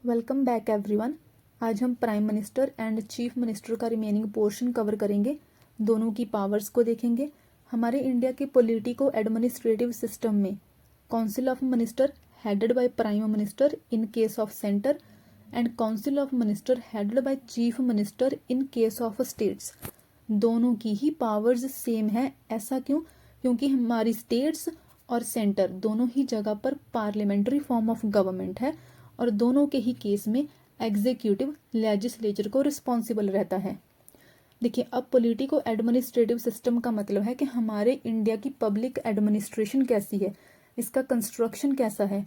Welcome back everyone. आज हम prime minister and chief minister का रिमेनिंग पोर्शन कवर करेंगे। दोनों की पावर्स को देखेंगे। हमारे इंडिया के पॉलिटिको एडमिनिस्ट्रेटिव सिस्टम में council of minister headed by prime minister in case of centre and council of minister headed by chief minister in case of states. दोनों की ही पावर्स सेम है। ऐसा क्यों? क्योंकि हमारी स्टेट्स और सेंटर दोनों ही जगह पर पार्लियामेंट्री फॉर्म ऑफ गवर्नमेंट है और दोनों के ही केस में एग्जीक्यूटिव लेजिस्लेचर को रिस्पॉन्सिबल रहता है। देखिए, अब पॉलिटिको एडमिनिस्ट्रेटिव सिस्टम का मतलब है कि हमारे इंडिया की पब्लिक एडमिनिस्ट्रेशन कैसी है, इसका कंस्ट्रक्शन कैसा है,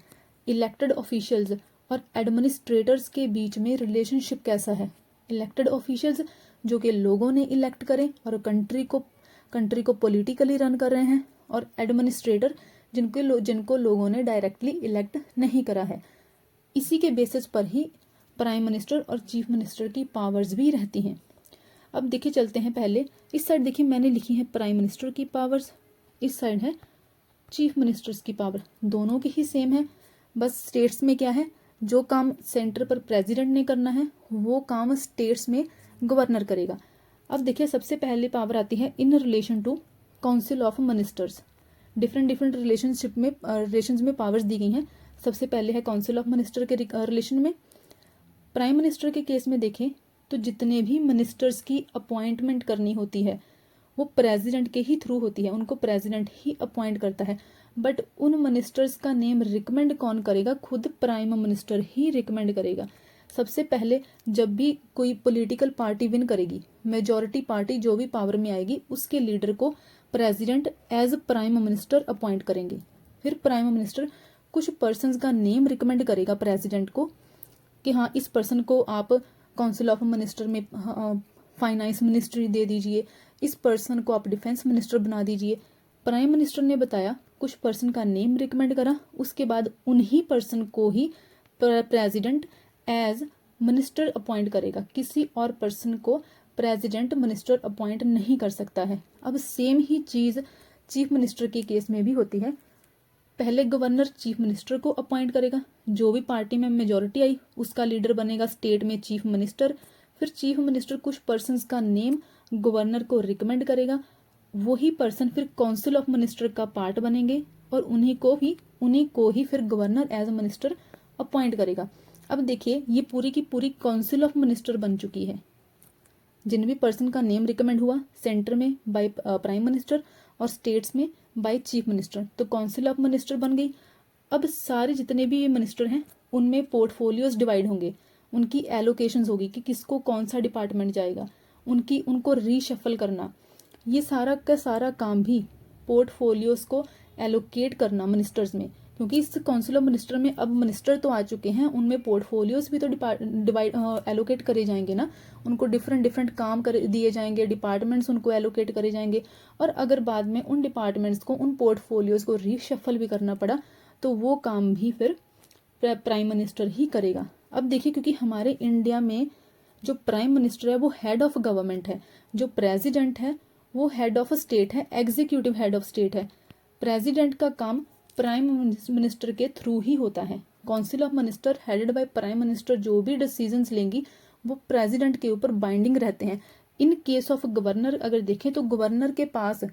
इलेक्टेड ऑफिशियल्स और एडमिनिस्ट्रेटर्स के बीच में रिलेशनशिप कैसा है। इलेक्टेड ऑफिशियल्स जो कि लोगों ने इलेक्ट करें और कंट्री को पॉलिटिकली रन कर रहे हैं, और एडमिनिस्ट्रेटर जिनको लोगों ने डायरेक्टली इलेक्ट नहीं करा है। इसी के बेसिस पर ही प्राइम मिनिस्टर और चीफ मिनिस्टर की पावर्स भी रहती हैं। अब देखिए, चलते हैं पहले इस साइड। देखिए, मैंने लिखी है प्राइम मिनिस्टर की पावर्स, इस साइड है चीफ मिनिस्टर्स की पावर। दोनों की ही सेम है, बस स्टेट्स में क्या है, जो काम सेंटर पर प्रेसिडेंट ने करना है वो काम स्टेट्स में गवर्नर करेगा। अब देखिए, सबसे पहले पावर आती है in relation to council of ministers. Different relations में पावर्स दी गई हैं। सबसे पहले है काउंसिल ऑफ मिनिस्टर के रिलेशन में। प्राइम मिनिस्टर के केस में देखें तो जितने भी मिनिस्टर्स की अपॉइंटमेंट करनी होती है वो प्रेसिडेंट के ही थ्रू होती है, उनको प्रेसिडेंट ही अपॉइंट करता है। बट उन मिनिस्टर्स का नेम रिकमेंड कौन करेगा? खुद प्राइम मिनिस्टर ही रिकमेंड करेगा। सबसे पहले जब भी कोई पॉलिटिकल पार्टी विन करेगी, मेजॉरिटी पार्टी जो भी पावर में आएगी, उसके लीडर को president as prime minister appoint करेंगे। फिर प्राइम मिनिस्टर कुछ पर्सन्स का नेम रिकमेंड करेगा प्रेसिडेंट को कि हाँ, इस पर्सन को आप काउंसिल ऑफ मिनिस्टर में फाइनेंस मिनिस्ट्री दे दीजिए, इस पर्सन को आप डिफेंस मिनिस्टर बना दीजिए। प्राइम मिनिस्टर ने बताया, कुछ पर्सन का नेम रिकमेंड करा, उसके बाद उन्हीं पर्सन को ही प्रेसिडेंट एज मिनिस्टर अपॉइंट करेगा। किसी और पर्सन को प्रेसिडेंट मिनिस्टर अपॉइंट नहीं कर सकता है। अब सेम ही चीज चीफ मिनिस्टर के केस में भी होती है। पहले गवर्नर चीफ मिनिस्टर को अपॉइंट करेगा, जो भी पार्टी में मेजॉरिटी आई उसका लीडर बनेगा स्टेट में चीफ मिनिस्टर। फिर चीफ मिनिस्टर कुछ पर्सन्स का नेम गवर्नर को रिकमेंड करेगा, वही पर्सन फिर काउंसिल ऑफ मिनिस्टर का पार्ट बनेंगे और उन्हीं को ही फिर governor as a minister appoint करेगा। अब देखिए, ये पूरी की पूरी काउंसिल ऑफ मिनिस्टर बन चुकी है। जिन भी पर्सन का नेम रिकमेंड हुआ, सेंटर में बाय प्राइम मिनिस्टर और स्टेट्स में बाय चीफ मिनिस्टर, तो काउंसिल ऑफ मिनिस्टर बन गई। अब सारे जितने भी मिनिस्टर हैं उनमें पोर्टफोलियोज डिवाइड होंगे, उनकी एलोकेशंस होगी कि किसको कौन सा डिपार्टमेंट जाएगा, उनको रीशफल करना, ये सारा का सारा काम भी पोर्टफोलियोज को एलोकेट करना मिनिस्टर्स में। क्योंकि इस काउंसिल ऑफ मिनिस्टर में अब मिनिस्टर तो आ चुके हैं, उनमें पोर्टफोलियोज भी तो डिवाइड एलोकेट करे जाएंगे ना, उनको डिफरेंट काम कर दिए जाएंगे, डिपार्टमेंट्स उनको एलोकेट करे जाएंगे। और अगर बाद में उन डिपार्टमेंट्स को, उन पोर्टफोलियोज को रीशफल भी करना पड़ा तो वो काम भी फिर प्राइम मिनिस्टर ही करेगा। अब देखिए, क्योंकि हमारे इंडिया में जो प्राइम मिनिस्टर है वो हेड ऑफ गवर्नमेंट है, जो प्रेसिडेंट है वो हेड ऑफ स्टेट है, एग्जीक्यूटिव हेड ऑफ स्टेट है। प्रेसिडेंट का काम प्राइम मिनिस्टर के थ्रू ही होता है। Council of minister headed by prime minister जो भी डिसीजंस लेंगी वो प्रेसिडेंट के ऊपर बाइंडिंग रहते हैं। इन केस ऑफ गवर्नर अगर देखें तो गवर्नर के पास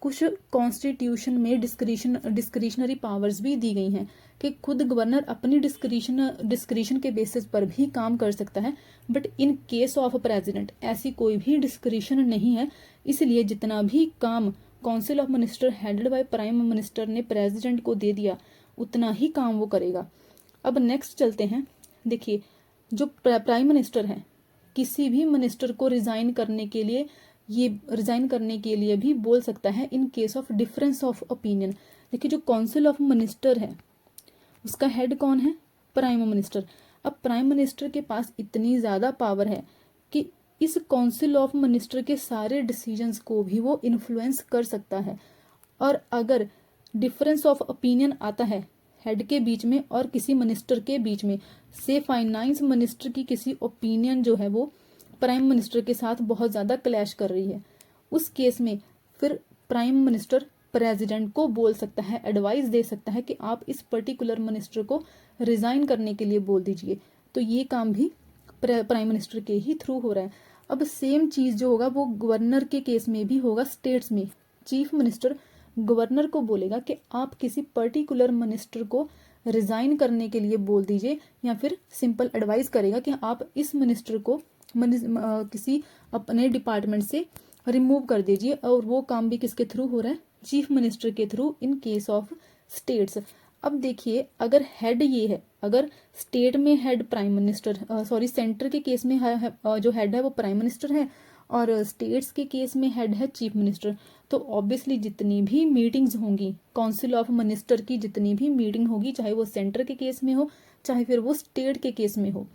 कुछ कॉन्स्टिट्यूशन में डिस्क्रिशनरी पावर्स भी दी गई हैं कि खुद गवर्नर अपनी डिस्क्रिशन के बेसिस पर भी काम कर सकता है। But in case of president ऐसी कोई भी डिस्क्रिशन नहीं है, इसलिए जितना भी काम council of minister headed by prime minister ने प्रेसिडेंट को दे दिया उतना ही काम वो करेगा। अब नेक्स्ट चलते हैं। देखिए, जो प्राइम मिनिस्टर है किसी भी मिनिस्टर को रिजाइन करने के लिए भी बोल सकता है इन case of difference of opinion. देखिए, जो काउंसिल ऑफ मिनिस्टर है उसका हेड कौन है? Prime minister. अब प्राइम मिनिस्टर के पास इतनी ज्यादा पावर है कि इस काउंसिल ऑफ मिनिस्टर के सारे डिसीजंस को भी वो इन्फ्लुएंस कर सकता है। और अगर डिफरेंस ऑफ ओपिनियन आता है हेड के बीच में और किसी मिनिस्टर के बीच में, से फाइनेंस मिनिस्टर की किसी ओपिनियन जो है वो प्राइम मिनिस्टर के साथ बहुत ज्यादा क्लैश कर रही है, उस केस में फिर प्राइम मिनिस्टर प्रेसिडेंट को बोल सकता है, एडवाइस दे सकता है कि आप इस पर्टिकुलर मिनिस्टर को रिजाइन करने के लिए बोल दीजिए। तो ये काम भी प्राइम मिनिस्टर के ही थ्रू हो रहा है। अब सेम चीज़ जो होगा वो गवर्नर के केस में भी होगा। स्टेट्स में चीफ मिनिस्टर गवर्नर को बोलेगा कि आप किसी पर्टिकुलर मिनिस्टर को रिजाइन करने के लिए बोल दीजिए, या फिर सिंपल एडवाइस करेगा कि आप इस मिनिस्टर को किसी अपने डिपार्टमेंट से रिमूव कर दीजिए। और वो काम भी किसके थ्रू हो रहा है? चीफ मिनिस्टर के through in case of states. अब देखिए, अगर हेड ये है, अगर स्टेट में हेड प्राइम मिनिस्टर, सेंटर के केस में जो हेड है वो प्राइम मिनिस्टर है, और स्टेट्स के केस में हेड है चीफ मिनिस्टर, तो ऑब्वियसली जितनी भी मीटिंग्स होंगी काउंसिल ऑफ मिनिस्टर की, जितनी भी मीटिंग होगी, चाहे वो सेंटर के केस में हो चाहे फिर वो स्टेट के केस में हो,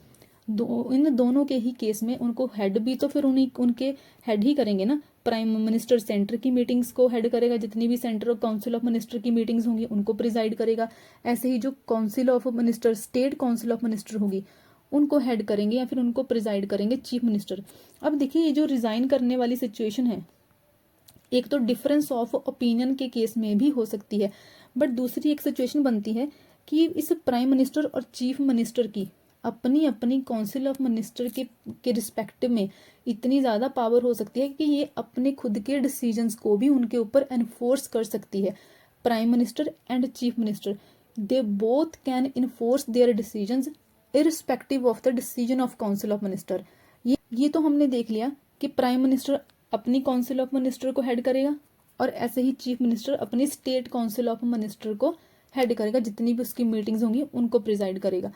इन दोनों के ही केस में उनको हेड भी तो फिर उनके हेड ही करेंगे ना। प्राइम मिनिस्टर सेंटर की मीटिंग्स को हेड करेगा, जितनी भी सेंटर और काउंसिल ऑफ मिनिस्टर की मीटिंग्स होंगी उनको प्रिजाइड करेगा। ऐसे ही जो council of minister, state council of minister होगी, उनको हेड करेंगे या फिर उनको प्रिजाइड करेंगे चीफ मिनिस्टर। अब देखिए, ये जो रिजाइन करने वाली सिचुएशन है, एक तो डिफरेंस ऑफ ओपिनियन के केस में भी हो सकती है, बट दूसरी एक सिचुएशन बनती है कि इस प्राइम मिनिस्टर और चीफ मिनिस्टर की अपनी अपनी काउंसिल ऑफ मिनिस्टर के रिस्पेक्टिव में इतनी ज़्यादा पावर हो सकती है कि ये अपने खुद के डिसीजंस को भी उनके ऊपर एनफोर्स कर सकती है। Prime minister and chief minister, they both can enforce their decisions irrespective of the decision of council of minister. ये तो हमने देख लिया कि प्राइम मिनिस्टर अपनी काउंसिल ऑफ मिनिस्टर को हेड करेगा, और ऐसे ही चीफ मिनिस्टर अपनी स्टेट काउंसिल ऑफ मिनिस्टर को हेड करेगा, जितनी भी उसकी मीटिंग्स होंगी उनको प्रिजाइड करेगा।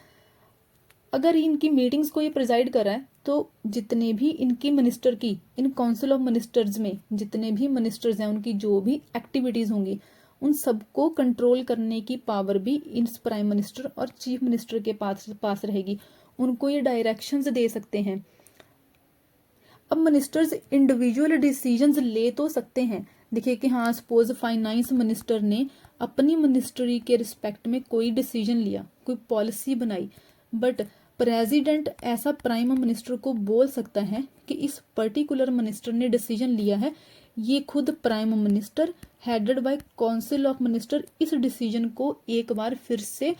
अगर इनकी मीटिंग्स को ये प्रिजाइड कर रहा है, तो जितने भी इनकी मिनिस्टर की, इन काउंसिल ऑफ मिनिस्टर्स में जितने भी मिनिस्टर्स हैं, उनकी जो भी एक्टिविटीज होंगी, उन सबको कंट्रोल करने की पावर भी इन प्राइम मिनिस्टर और चीफ मिनिस्टर के पास रहेगी। उनको ये डायरेक्शंस दे सकते हैं। अब मिनिस्टर्स इंडिविजुअल डिसीजंस ले तो सकते हैं। देखिए कि हाँ, सपोज फाइनेंस मिनिस्टर ने अपनी मिनिस्ट्री के रिस्पेक्ट में कोई डिसीजन लिया, कोई पॉलिसी बनाई, बट प्रेसिडेंट ऐसा प्राइम मिनिस्टर को बोल सकता है कि इस पर्टिकुलर मिनिस्टर ने डिसीजन लिया है, ये खुद prime minister headed bye council of minister इस डिसीजन को एक बार फिर से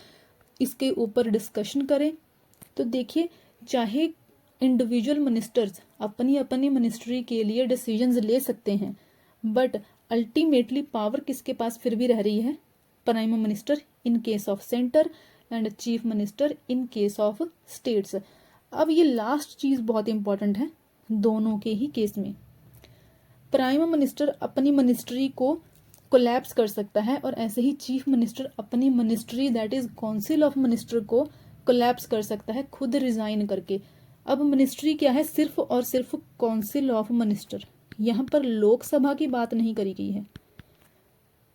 इसके ऊपर डिस्कशन करें। तो देखिए, चाहे इंडिविजुअल मिनिस्टर्स अपनी अपनी मिनिस्ट्री के लिए डिसीजंस ले सकते हैं, बट अल्टीमेटली पावर किसके पास फिर भी रह रही है? Prime minister in case of centre and chief minister in case of states. अब ये लास्ट चीज बहुत इंपॉर्टेंट है दोनों के ही केस में। प्राइम मिनिस्टर अपनी मिनिस्ट्री को कोलैप्स कर सकता है, और ऐसे ही चीफ मिनिस्टर अपनी ministry that is council of minister को कोलैप्स कर सकता है खुद रिजाइन करके। अब मिनिस्ट्री क्या है? सिर्फ और सिर्फ काउंसिल ऑफ मिनिस्टर। यहाँ पर लोकसभा की बात नहीं करी गई है।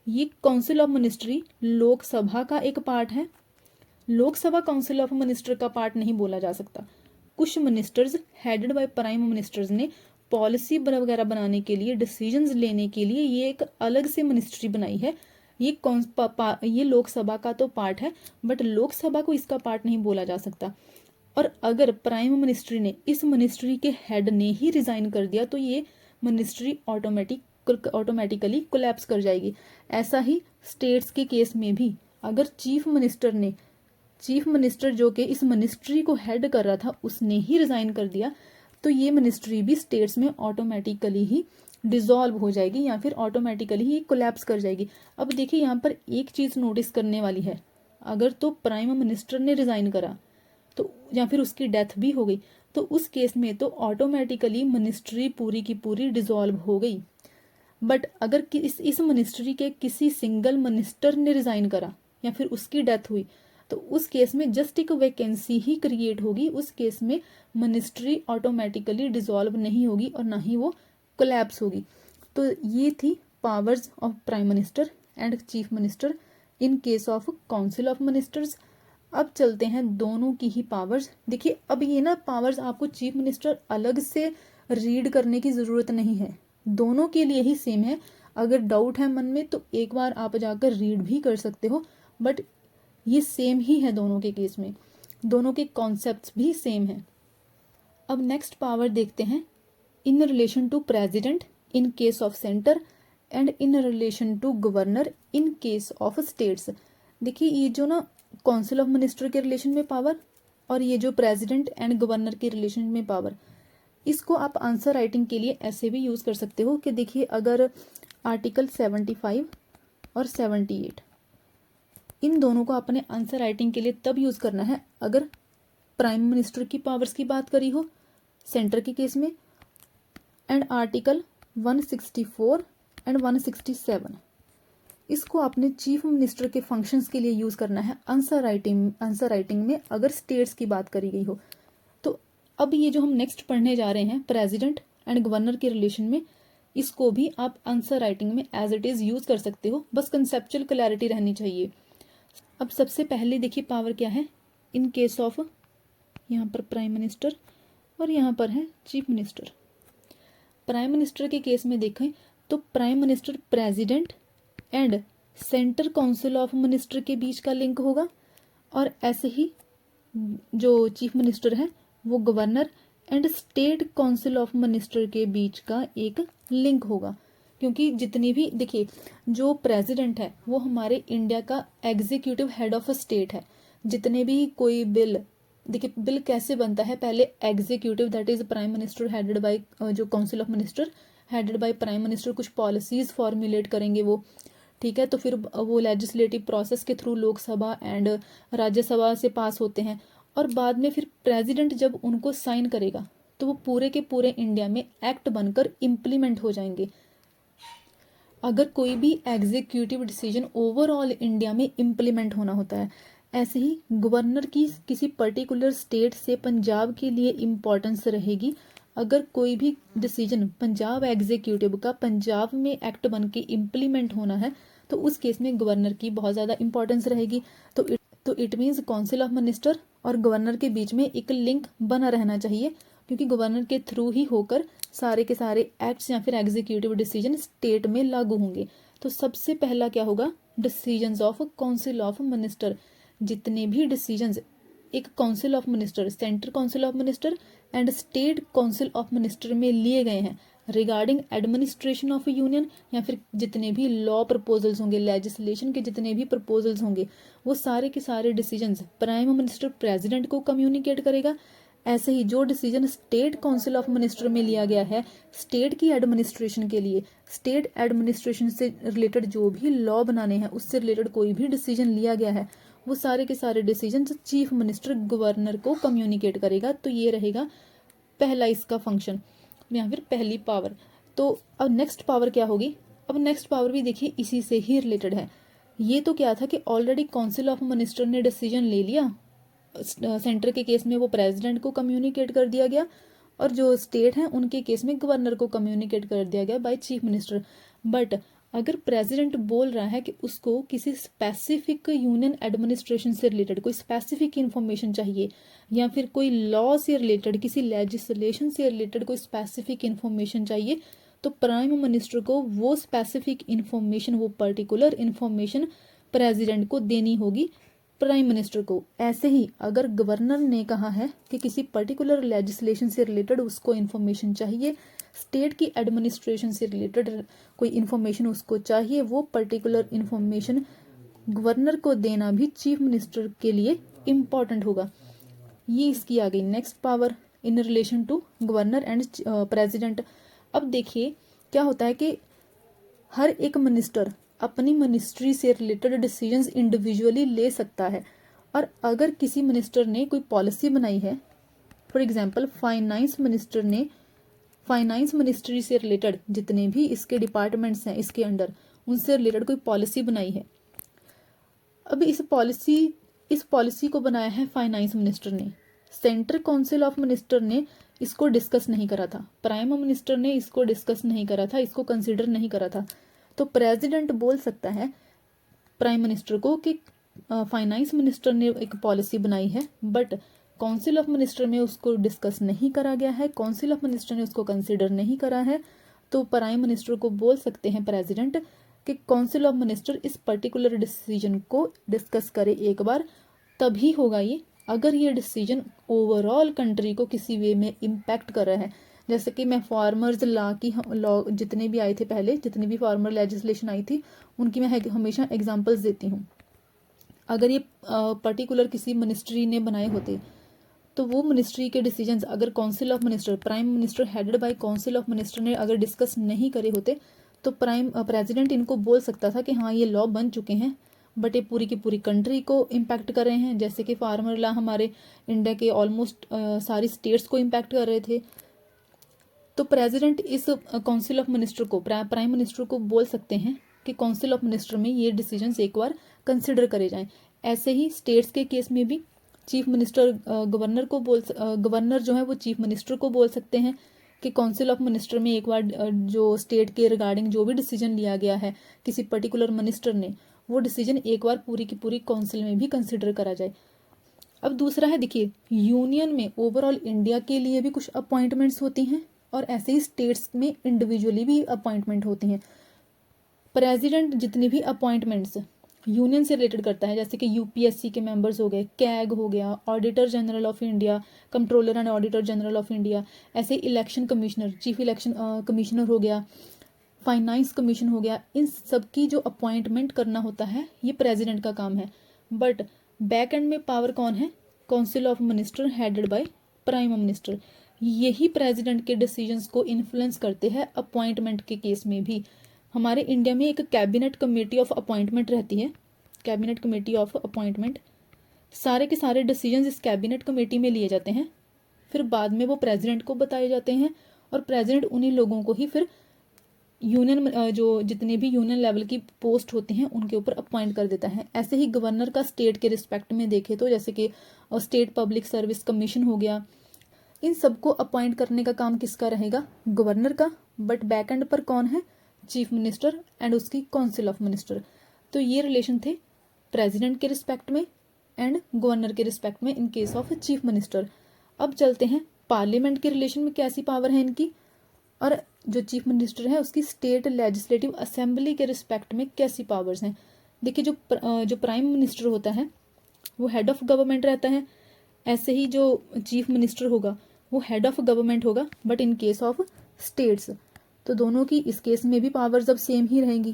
ये काउंसिल ऑफ मिनिस्ट्री लोकसभा का एक पार्ट है। लोकसभा काउंसिल ऑफ मिनिस्टर का पार्ट नहीं बोला जा सकता। कुछ ministers headed by prime ministers ने पॉलिसी वगैरह बनाने के लिए, डिसीजंस लेने के लिए ये एक अलग से मिनिस्ट्री बनाई है। ये लोकसभा का तो पार्ट है, बट लोकसभा को इसका पार्ट नहीं बोला जा सकता। और अगर प्राइम मिनिस्ट्री ने, इस मिनिस्ट्री के हेड ने ही रिजाइन कर दिया, तो ये मिनिस्ट्री ऑटोमेटिकली कोलैप्स कर जाएगी। ऐसा ही स्टेट्स के केस में भी, अगर चीफ मिनिस्टर जो कि इस मिनिस्ट्री को हेड कर रहा था, उसने ही रिजाइन कर दिया, तो ये मिनिस्ट्री भी स्टेट्स में ऑटोमेटिकली ही डिसॉल्व हो जाएगी, या फिर ऑटोमेटिकली ही कोलैप्स कर जाएगी। अब देखिए, यहाँ पर एक चीज नोटिस करने वाली है, अगर तो प्राइम मिनिस्टर ने रिजाइन करा तो, या फिर उसकी डेथ भी हो गई, तो उस केस में तो ऑटोमेटिकली मिनिस्ट्री पूरी की पूरी डिसॉल्व हो गई। बट अगर इस मिनिस्ट्री के किसी सिंगल मिनिस्टर ने रिजाइन करा या फिर उसकी डेथ हुई, तो उस केस में जस्ट एक वैकेंसी ही क्रिएट होगी। उस केस में मिनिस्ट्री ऑटोमेटिकली डिसॉल्व नहीं होगी और ना ही वो कोलैप्स होगी। तो ये थी powers of prime minister and chief minister in case of council of ministers. अब चलते हैं दोनों की ही पावर्स। देखिए, अब ये ना पावर्स आपको चीफ मिनिस्टर अलग से रीड करने की ज़रूरत नहीं है, दोनों के लिए ही सेम है। अगर डाउट है मन में तो एक बार आप जाकर रीड भी कर सकते हो, बट ये सेम ही है दोनों के केस में, दोनों के कॉन्सेप्ट्स भी सेम हैं। अब नेक्स्ट पावर देखते हैं, in relation to president in case of centre and in relation to governor in case of states. देखिए, ये जो ना काउंसिल ऑफ मिनिस्टर के रिलेशन में पावर और ये जो प्रेसिडेंट एंड गवर्नर के रिलेशन में पावर, इसको आप आंसर राइटिंग के लिए ऐसे भी यूज़ कर सकते हो कि देखिए अगर आर्टिकल 75 और 78 इन दोनों को आपने आंसर राइटिंग के लिए तब यूज़ करना है अगर प्राइम मिनिस्टर की पावर्स की बात करी हो सेंटर के केस में, एंड आर्टिकल 164 एंड 167 इसको आपने चीफ मिनिस्टर के फंक्शंस के लिए यूज़ करना है आंसर राइटिंग में अगर स्टेट्स की बात करी गई हो। तो अब ये जो हम नेक्स्ट पढ़ने जा रहे हैं प्रेसिडेंट एंड गवर्नर के रिलेशन में, इसको भी आप आंसर राइटिंग में एज इट इज़ यूज़ कर सकते हो, बस कंसेप्चुअल क्लैरिटी रहनी चाहिए। अब सबसे पहले देखिए पावर क्या है इन केस ऑफ, यहाँ पर प्राइम मिनिस्टर और यहाँ पर है चीफ मिनिस्टर। प्राइम मिनिस्टर के केस में देखें तो prime minister president and centre council of minister के बीच का लिंक होगा, और ऐसे ही जो चीफ मिनिस्टर है वो governor and state council of minister के बीच का एक लिंक होगा। क्योंकि जितनी भी देखिए जो प्रेसिडेंट है वो हमारे इंडिया का एग्जीक्यूटिव हेड ऑफ स्टेट है। जितने भी कोई बिल, देखिए बिल कैसे बनता है, पहले executive that is prime minister headed by जो council of minister headed by prime minister कुछ पॉलिसीज फॉर्मुलेट करेंगे वो, ठीक है। तो फिर वो लेजिस्लेटिव प्रोसेस के थ्रू लोकसभा एंड राज्यसभा से पास होते हैं, और बाद में फिर प्रेसिडेंट जब उनको साइन करेगा तो वो पूरे के पूरे इंडिया में एक्ट बनकर इम्प्लीमेंट हो जाएंगे। अगर कोई भी एग्जीक्यूटिव डिसीजन ओवरऑल इंडिया में इम्प्लीमेंट होना होता है, ऐसे ही गवर्नर की किसी पर्टिकुलर स्टेट से पंजाब के लिए इम्पोर्टेंस रहेगी। अगर कोई भी डिसीजन पंजाब एग्जीक्यूटिव का पंजाब में एक्ट बन के इम्प्लीमेंट होना है तो उस केस में गवर्नर की बहुत ज़्यादा इंपॉर्टेंस रहेगी। तो it means council of minister और गवर्नर के बीच में एक लिंक बना रहना चाहिए, क्योंकि गवर्नर के थ्रू ही होकर सारे के सारे एक्ट्स या फिर एग्जीक्यूटिव डिसीजन स्टेट में लागू होंगे। तो सबसे पहला क्या होगा, decisions of council of minister. जितने भी डिसीजंस एक council of minister, central council of minister and state council of minister में लिए गए हैं रिगार्डिंग एडमिनिस्ट्रेशन ऑफ यूनियन, या फिर जितने भी लॉ प्रपोजल्स होंगे, लेजिस्लेशन के जितने भी प्रपोजल्स होंगे, वो सारे के सारे डिसीजंस प्राइम मिनिस्टर प्रेसिडेंट को कम्युनिकेट करेगा। ऐसे ही जो decision state council of minister में लिया गया है स्टेट की एडमिनिस्ट्रेशन के लिए, स्टेट एडमिनिस्ट्रेशन से रिलेटेड जो भी लॉ बनाने हैं, उससे रिलेटेड कोई भी डिसीजन लिया गया है, वो सारे के सारे डिसीजन चीफ मिनिस्टर गवर्नर को कम्युनिकेट करेगा। तो ये रहेगा पहला इसका फंक्शन या फिर पहली पावर। तो अब नेक्स्ट पावर क्या होगी, अब नेक्स्ट पावर भी देखिए इसी से ही रिलेटेड है। ये तो क्या था कि ऑलरेडी काउंसिल ऑफ मिनिस्टर ने डिसीजन ले लिया, सेंटर के केस में वो प्रेसिडेंट को कम्युनिकेट कर दिया गया, और जो स्टेट हैं उनके केस में गवर्नर को कम्युनिकेट कर दिया गया बाय चीफ मिनिस्टर। बट अगर प्रेसिडेंट बोल रहा है कि उसको किसी स्पेसिफिक यूनियन एडमिनिस्ट्रेशन से रिलेटेड कोई स्पेसिफिक इंफॉर्मेशन चाहिए, या फिर कोई लॉ से रिलेटेड किसी लेजिस्लेशन से रिलेटेड कोई स्पेसिफिक इंफॉर्मेशन चाहिए, तो प्राइम मिनिस्टर को वो स्पेसिफिक इंफॉर्मेशन, वो पर्टिकुलर इंफॉर्मेशन प्रेसिडेंट को देनी होगी प्राइम मिनिस्टर को। ऐसे ही अगर गवर्नर ने कहा है कि किसी पर्टिकुलर लेजिस्लेशन से रिलेटेड उसको इन्फॉर्मेशन चाहिए, स्टेट की एडमिनिस्ट्रेशन से रिलेटेड कोई इन्फॉर्मेशन उसको चाहिए, वो पर्टिकुलर इन्फॉर्मेशन गवर्नर को देना भी चीफ मिनिस्टर के लिए इम्पॉर्टेंट होगा। ये इसकी आ गई next power in relation to governor and president. अब देखिए क्या होता है कि हर एक मिनिस्टर अपनी मिनिस्ट्री से रिलेटेड डिसीजंस इंडिविजुअली ले सकता है, और अगर किसी मिनिस्टर ने कोई पॉलिसी बनाई है, फॉर एग्जांपल फाइनेंस मिनिस्टर ने फाइनेंस मिनिस्ट्री से रिलेटेड जितने भी इसके डिपार्टमेंट्स हैं इसके अंडर, उनसे रिलेटेड कोई पॉलिसी बनाई है। अब इस पॉलिसी को बनाया है फाइनेंस मिनिस्टर ने, सेंट्रल काउंसिल ऑफ मिनिस्टर ने इसको डिस्कस नहीं करा था, प्राइम मिनिस्टर ने इसको डिस्कस नहीं करा था, इसको कंसिडर नहीं करा था। तो प्रेसिडेंट बोल सकता है प्राइम मिनिस्टर को कि फाइनेंस मिनिस्टर ने एक पॉलिसी बनाई है, बट काउंसिल ऑफ मिनिस्टर में उसको डिस्कस नहीं करा गया है, काउंसिल ऑफ मिनिस्टर ने उसको कंसिडर नहीं करा है। तो प्राइम मिनिस्टर को बोल सकते हैं प्रेसिडेंट कि काउंसिल ऑफ मिनिस्टर इस पर्टिकुलर डिसीजन को डिस्कस करे एक बार, तभी होगा ये। अगर ये डिसीजन ओवरऑल कंट्री को किसी वे में इम्पैक्ट कर रहा है, जैसे कि मैं फार्मर्स लॉ जितने भी आए थे पहले, जितनी भी फार्मर लेजिस्लेशन आई थी, उनकी मैं हमेशा एग्जांपल्स देती हूँ। अगर ये पर्टिकुलर किसी मिनिस्ट्री ने बनाए होते, तो वो मिनिस्ट्री के डिसीजंस अगर council of minister, prime minister headed bye council of minister ने अगर डिस्कस नहीं करे होते तो प्रेसिडेंट इनको बोल सकता था कि हाँ ये लॉ बन चुके हैं, बट ये पूरी की पूरी कंट्री को इम्पैक्ट कर रहे हैं। जैसे कि फार्मर लॉ हमारे इंडिया के ऑलमोस्ट सारी स्टेट्स को इम्पैक्ट कर रहे थे। तो प्रेसिडेंट इस काउंसिल ऑफ मिनिस्टर को, प्राइम मिनिस्टर को बोल सकते हैं कि काउंसिल ऑफ मिनिस्टर में ये डिसीजंस एक बार कंसिडर करे जाएं। ऐसे ही स्टेट्स के केस में भी चीफ मिनिस्टर गवर्नर जो है वो चीफ मिनिस्टर को बोल सकते हैं कि काउंसिल ऑफ मिनिस्टर में एक बार जो स्टेट के रिगार्डिंग जो भी डिसीजन लिया गया है किसी पर्टिकुलर मिनिस्टर ने, वो डिसीजन एक बार पूरी की पूरी काउंसिल में भी कंसिडर करा जाए। अब दूसरा है, देखिए यूनियन में ओवरऑल इंडिया के लिए भी कुछ अपॉइंटमेंट्स होती हैं और ऐसे ही स्टेट्स में इंडिविजुअली भी अपॉइंटमेंट होती हैं। प्रेसिडेंट जितनी भी अपॉइंटमेंट्स यूनियन से रिलेटेड करता है, जैसे कि यूपीएससी के मेंबर्स हो गए, कैग हो गया, auditor general of India, controller and auditor general of India, ऐसे election commissioner, chief election commissioner हो गया, फाइनेंस कमीशन हो गया, इन सब की जो अपॉइंटमेंट करना होता है ये प्रेसिडेंट का काम है। बट बैक एंड में पावर कौन है? Council of minister headed by prime minister. यही प्रेसिडेंट के डिसीजंस को इन्फ्लुएंस करते हैं अपॉइंटमेंट के केस में भी। हमारे इंडिया में एक कैबिनेट कमेटी ऑफ अपॉइंटमेंट रहती है, कैबिनेट कमेटी ऑफ अपॉइंटमेंट। सारे के सारे डिसीजंस इस कैबिनेट कमेटी में लिए जाते हैं, फिर बाद में वो प्रेसिडेंट को बताए जाते हैं और प्रेसिडेंट उन्हीं लोगों को ही फिर यूनियन जो जितने भी यूनियन लेवल की पोस्ट होती हैं उनके ऊपर अपॉइंट कर देता है। ऐसे ही गवर्नर का स्टेट के रिस्पेक्ट में देखें तो जैसे कि स्टेट पब्लिक सर्विस कमीशन हो गया, इन सबको अपॉइंट करने का काम किसका रहेगा? गवर्नर का। बट बैक एंड पर कौन है? चीफ मिनिस्टर एंड उसकी काउंसिल ऑफ मिनिस्टर। तो ये रिलेशन थे प्रेसिडेंट के रिस्पेक्ट में एंड गवर्नर के रिस्पेक्ट में इन केस ऑफ चीफ मिनिस्टर। अब चलते हैं पार्लियामेंट के रिलेशन में कैसी पावर है इनकी, और जो चीफ मिनिस्टर है उसकी स्टेट लेजिस्लेटिव असेंबली के रिस्पेक्ट में कैसी पावर्स हैं। देखिए जो प्राइम मिनिस्टर होता है वो हेड ऑफ गवर्नमेंट रहता है, ऐसे ही जो चीफ मिनिस्टर होगा वो हेड ऑफ गवर्नमेंट होगा, but in case of states तो दोनों की इस केस में भी पावर्स अब सेम ही रहेंगी।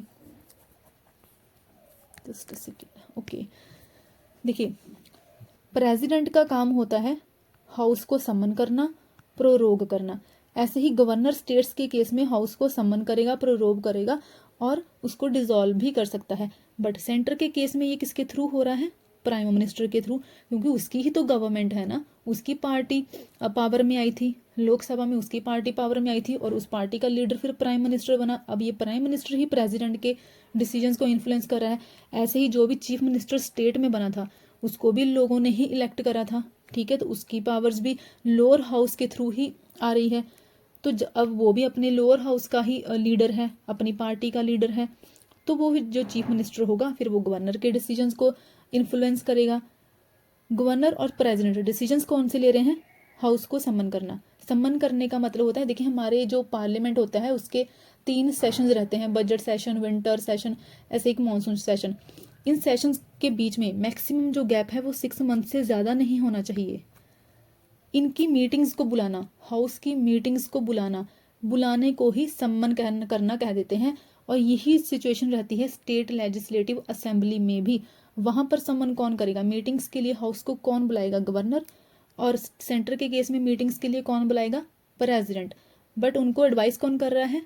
Just a second, okay. देखिए प्रेसिडेंट का काम होता है हाउस को समन करना, प्रोरोग करना। ऐसे ही गवर्नर स्टेट्स के केस में हाउस को समन करेगा, प्रोरोग करेगा और उसको डिसॉल्व भी कर सकता है। बट सेंटर के केस में ये किसके थ्रू हो रहा है? प्राइम मिनिस्टर के थ्रू, क्योंकि उसकी ही तो गवर्नमेंट है ना, उसकी पार्टी पावर में आई थी, लोकसभा में उसकी पार्टी पावर में आई थी और उस पार्टी का लीडर फिर प्राइम मिनिस्टर बना। अब ये प्राइम मिनिस्टर ही प्रेसिडेंट के डिसीजंस को इन्फ्लुएंस कर रहा है। ऐसे ही जो भी चीफ मिनिस्टर स्टेट में बना था उसको भी लोगों ने ही इलेक्ट करा था, ठीक है, तो उसकी पावर्स भी लोअर हाउस के थ्रू ही आ रही है। तो अब वो भी अपने लोअर हाउस का ही लीडर है, अपनी पार्टी का लीडर है, तो वो जो चीफ मिनिस्टर होगा फिर वो गवर्नर के डिसीजंस को इन्फ्लुएंस करेगा। गवर्नर और प्रेसिडेंट डिसीजंस कौन से ले रहे हैं? हाउस को समन करना। समन करने का मतलब होता है, देखिए हमारे जो पार्लियामेंट होता है उसके 3 सेशंस रहते हैं, बजट सेशन, विंटर सेशन, ऐसे एक मानसून सेशन। इन सेशंस के बीच में मैक्सिमम जो गैप है वो 6 मंथ से ज़्यादा नहीं होना चाहिए। इनकी मीटिंग्स को बुलाना, हाउस की मीटिंग्स को बुलाने को ही सम्मन करना कह देते हैं। और यही सिचुएशन रहती है स्टेट लेजिस्लेटिव असेंबली में भी। वहां पर सम्मन कौन करेगा? मीटिंग्स के लिए हाउस को कौन बुलाएगा? गवर्नर। और सेंटर के केस में मीटिंग्स के लिए कौन बुलाएगा? प्रेसिडेंट। बट उनको एडवाइस कौन कर रहा है?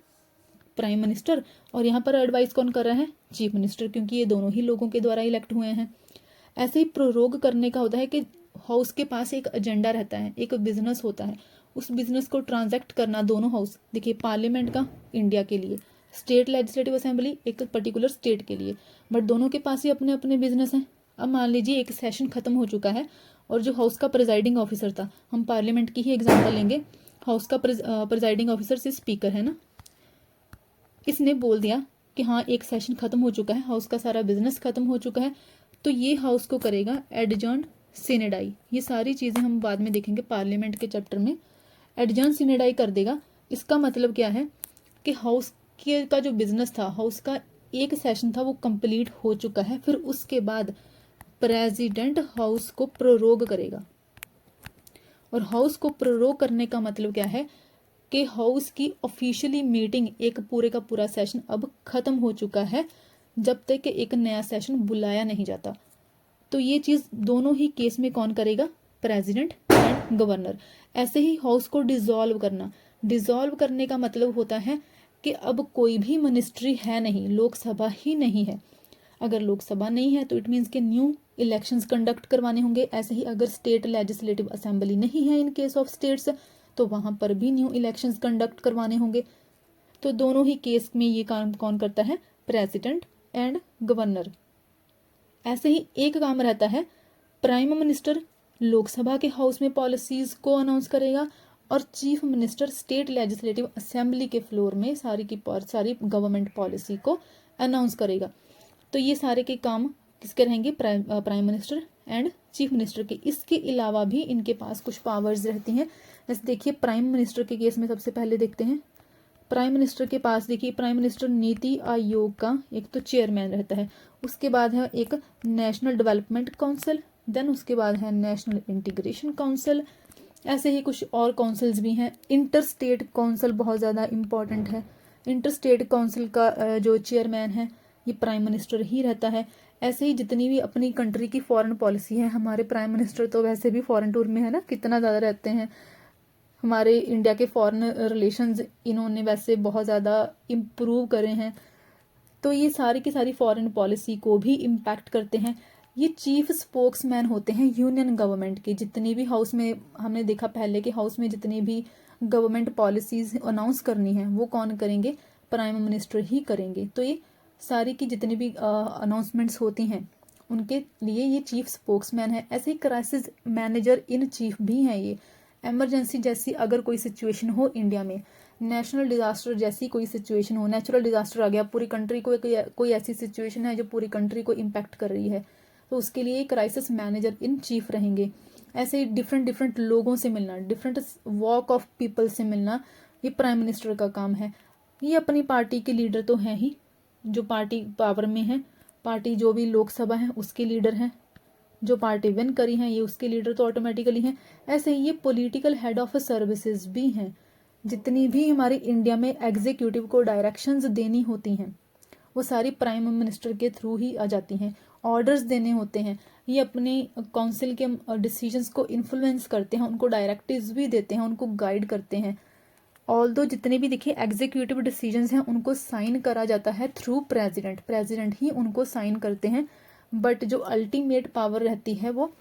Prime minister. और यहाँ पर एडवाइस कौन कर रहा है? चीफ मिनिस्टर, क्योंकि ये दोनों ही लोगों के द्वारा इलेक्ट हुए हैं। ऐसे ही प्रोरोग करने का होता है कि हाउस के पास एक एजेंडा रहता है, एक बिजनेस होता है, उस बिजनेस को ट्रांजैक्ट करना दोनों हाउस, देखिए पार्लियामेंट का इंडिया के लिए, स्टेट लेजिस्लेटिव असेंबली एक पर्टिकुलर स्टेट के लिए, बट दोनों के पास ही अपने अपने बिजनेस हैं। अब मान लीजिए एक सेशन खत्म हो चुका है और जो हाउस का प्रिजाइडिंग ऑफिसर था, हम पार्लियामेंट की ही एग्जाम्पल लेंगे, हाउस का प्रिजाइडिंग ऑफिसर से स्पीकर है ना, इसने बोल दिया कि हाँ एक सेशन खत्म हो चुका है, हाउस का सारा बिजनेस खत्म हो चुका है, तो ये हाउस को करेगा एडजर्न सिनेडाई। ये सारी चीज़ें हम बाद में देखेंगे पार्लियामेंट के चैप्टर में। एडजर्न सिनेडाई कर देगा। इसका मतलब क्या है कि हाउस का जो बिजनेस था, हाउस का एक सेशन था वो कंप्लीट हो चुका है, फिर उसके बाद प्रेसिडेंट हाउस को प्रोरोग करेगा। और हाउस को प्रोरोग करने का मतलब क्या है कि हाउस की ऑफिशियली मीटिंग, एक पूरे का पूरा सेशन अब खत्म हो चुका है जब तक कि एक नया सेशन बुलाया नहीं जाता। तो ये चीज़ दोनों ही केस में कौन करेगा? President and governor. ऐसे ही हाउस को डिसॉल्व करना, डिसॉल्व करने का मतलब होता है कि अब कोई भी मिनिस्ट्री है नहीं, लोकसभा ही नहीं है। अगर लोकसभा नहीं है तो इट मीन्स के न्यू इलेक्शंस कंडक्ट करवाने होंगे। ऐसे ही अगर स्टेट लेजिस्लेटिव असेंबली नहीं है इन केस ऑफ स्टेट्स, तो वहां पर भी न्यू इलेक्शंस कंडक्ट करवाने होंगे। तो दोनों ही केस में ये काम कौन करता है, प्रेसिडेंट एंड गवर्नर। ऐसे ही एक काम रहता है, प्राइम मिनिस्टर लोकसभा के हाउस में पॉलिसीज को अनाउंस करेगा और chief minister state legislative assembly के फ्लोर में सारी गवर्नमेंट पॉलिसी को अनाउंस करेगा। तो ये सारे के काम किसके रहेंगे, prime minister and chief minister के। इसके अलावा भी इनके पास कुछ पावर्स रहती हैं। जैसे देखिए प्राइम मिनिस्टर के केस में सबसे पहले देखते हैं, प्राइम मिनिस्टर के पास देखिए प्राइम मिनिस्टर नीति आयोग का एक तो चेयरमैन रहता है, उसके बाद है एक नेशनल डेवलपमेंट काउंसिल, देन उसके बाद है नेशनल इंटीग्रेशन काउंसिल। ऐसे ही कुछ और काउंसिल्स भी हैं। इंटर स्टेट काउंसिल बहुत ज़्यादा इंपॉर्टेंट है। इंटर स्टेट काउंसिल का जो चेयरमैन है ये प्राइम मिनिस्टर ही रहता है। ऐसे ही जितनी भी अपनी कंट्री की फॉरेन पॉलिसी है, हमारे प्राइम मिनिस्टर तो वैसे भी फॉरेन टूर में है ना, कितना ज़्यादा रहते हैं। हमारे इंडिया के फॉरेन रिलेशंस इन्होंने वैसे बहुत ज़्यादा इम्प्रूव करे हैं। तो ये सारी की सारी फॉरेन पॉलिसी को भी इम्पैक्ट करते हैं। ये चीफ स्पोक्समैन होते हैं यूनियन गवर्नमेंट के। जितनी भी हाउस में हमने देखा पहले के हाउस में जितनी भी गवर्नमेंट पॉलिसीज अनाउंस करनी है वो कौन करेंगे, प्राइम मिनिस्टर ही करेंगे। तो ये सारी की जितनी भी अनाउंसमेंट्स होती हैं उनके लिए ये चीफ स्पोक्समैन है। ऐसे ही क्राइसिस मैनेजर इन चीफ भी हैं। ये इमरजेंसी जैसी अगर कोई सिचुएशन हो इंडिया में, नेशनल डिजास्टर जैसी कोई सिचुएशन हो, नेचुरल डिजास्टर आ गया, पूरी कंट्री को कोई ऐसी सिचुएशन है जो पूरी कंट्री को इम्पैक्ट कर रही है, तो उसके लिए क्राइसिस मैनेजर इन चीफ रहेंगे। ऐसे ही डिफरेंट डिफरेंट लोगों से मिलना, डिफरेंट वॉक ऑफ पीपल से मिलना, ये प्राइम मिनिस्टर का काम है। ये अपनी पार्टी के लीडर तो हैं ही, जो पार्टी पावर में है, पार्टी जो भी लोकसभा है उसके लीडर हैं, जो पार्टी विन करी है ये उसके लीडर तो ऑटोमेटिकली हैं। ऐसे ही ये पॉलिटिकल हेड ऑफ सर्विसेज भी हैं। जितनी भी हमारी इंडिया में एग्जीक्यूटिव को डायरेक्शंस देनी होती हैं वो सारी प्राइम मिनिस्टर के थ्रू ही आ जाती हैं। ऑर्डर्स देने होते हैं, ये अपने काउंसिल के डिसीजंस को इन्फ्लुएंस करते हैं, उनको डायरेक्टिव्स भी देते हैं, उनको गाइड करते हैं। ऑल्दो जितने भी देखिए एग्जीक्यूटिव डिसीजंस हैं उनको साइन करा जाता है थ्रू प्रेसिडेंट, प्रेसिडेंट ही उनको साइन करते हैं, बट जो अल्टीमेट पावर रहती है वो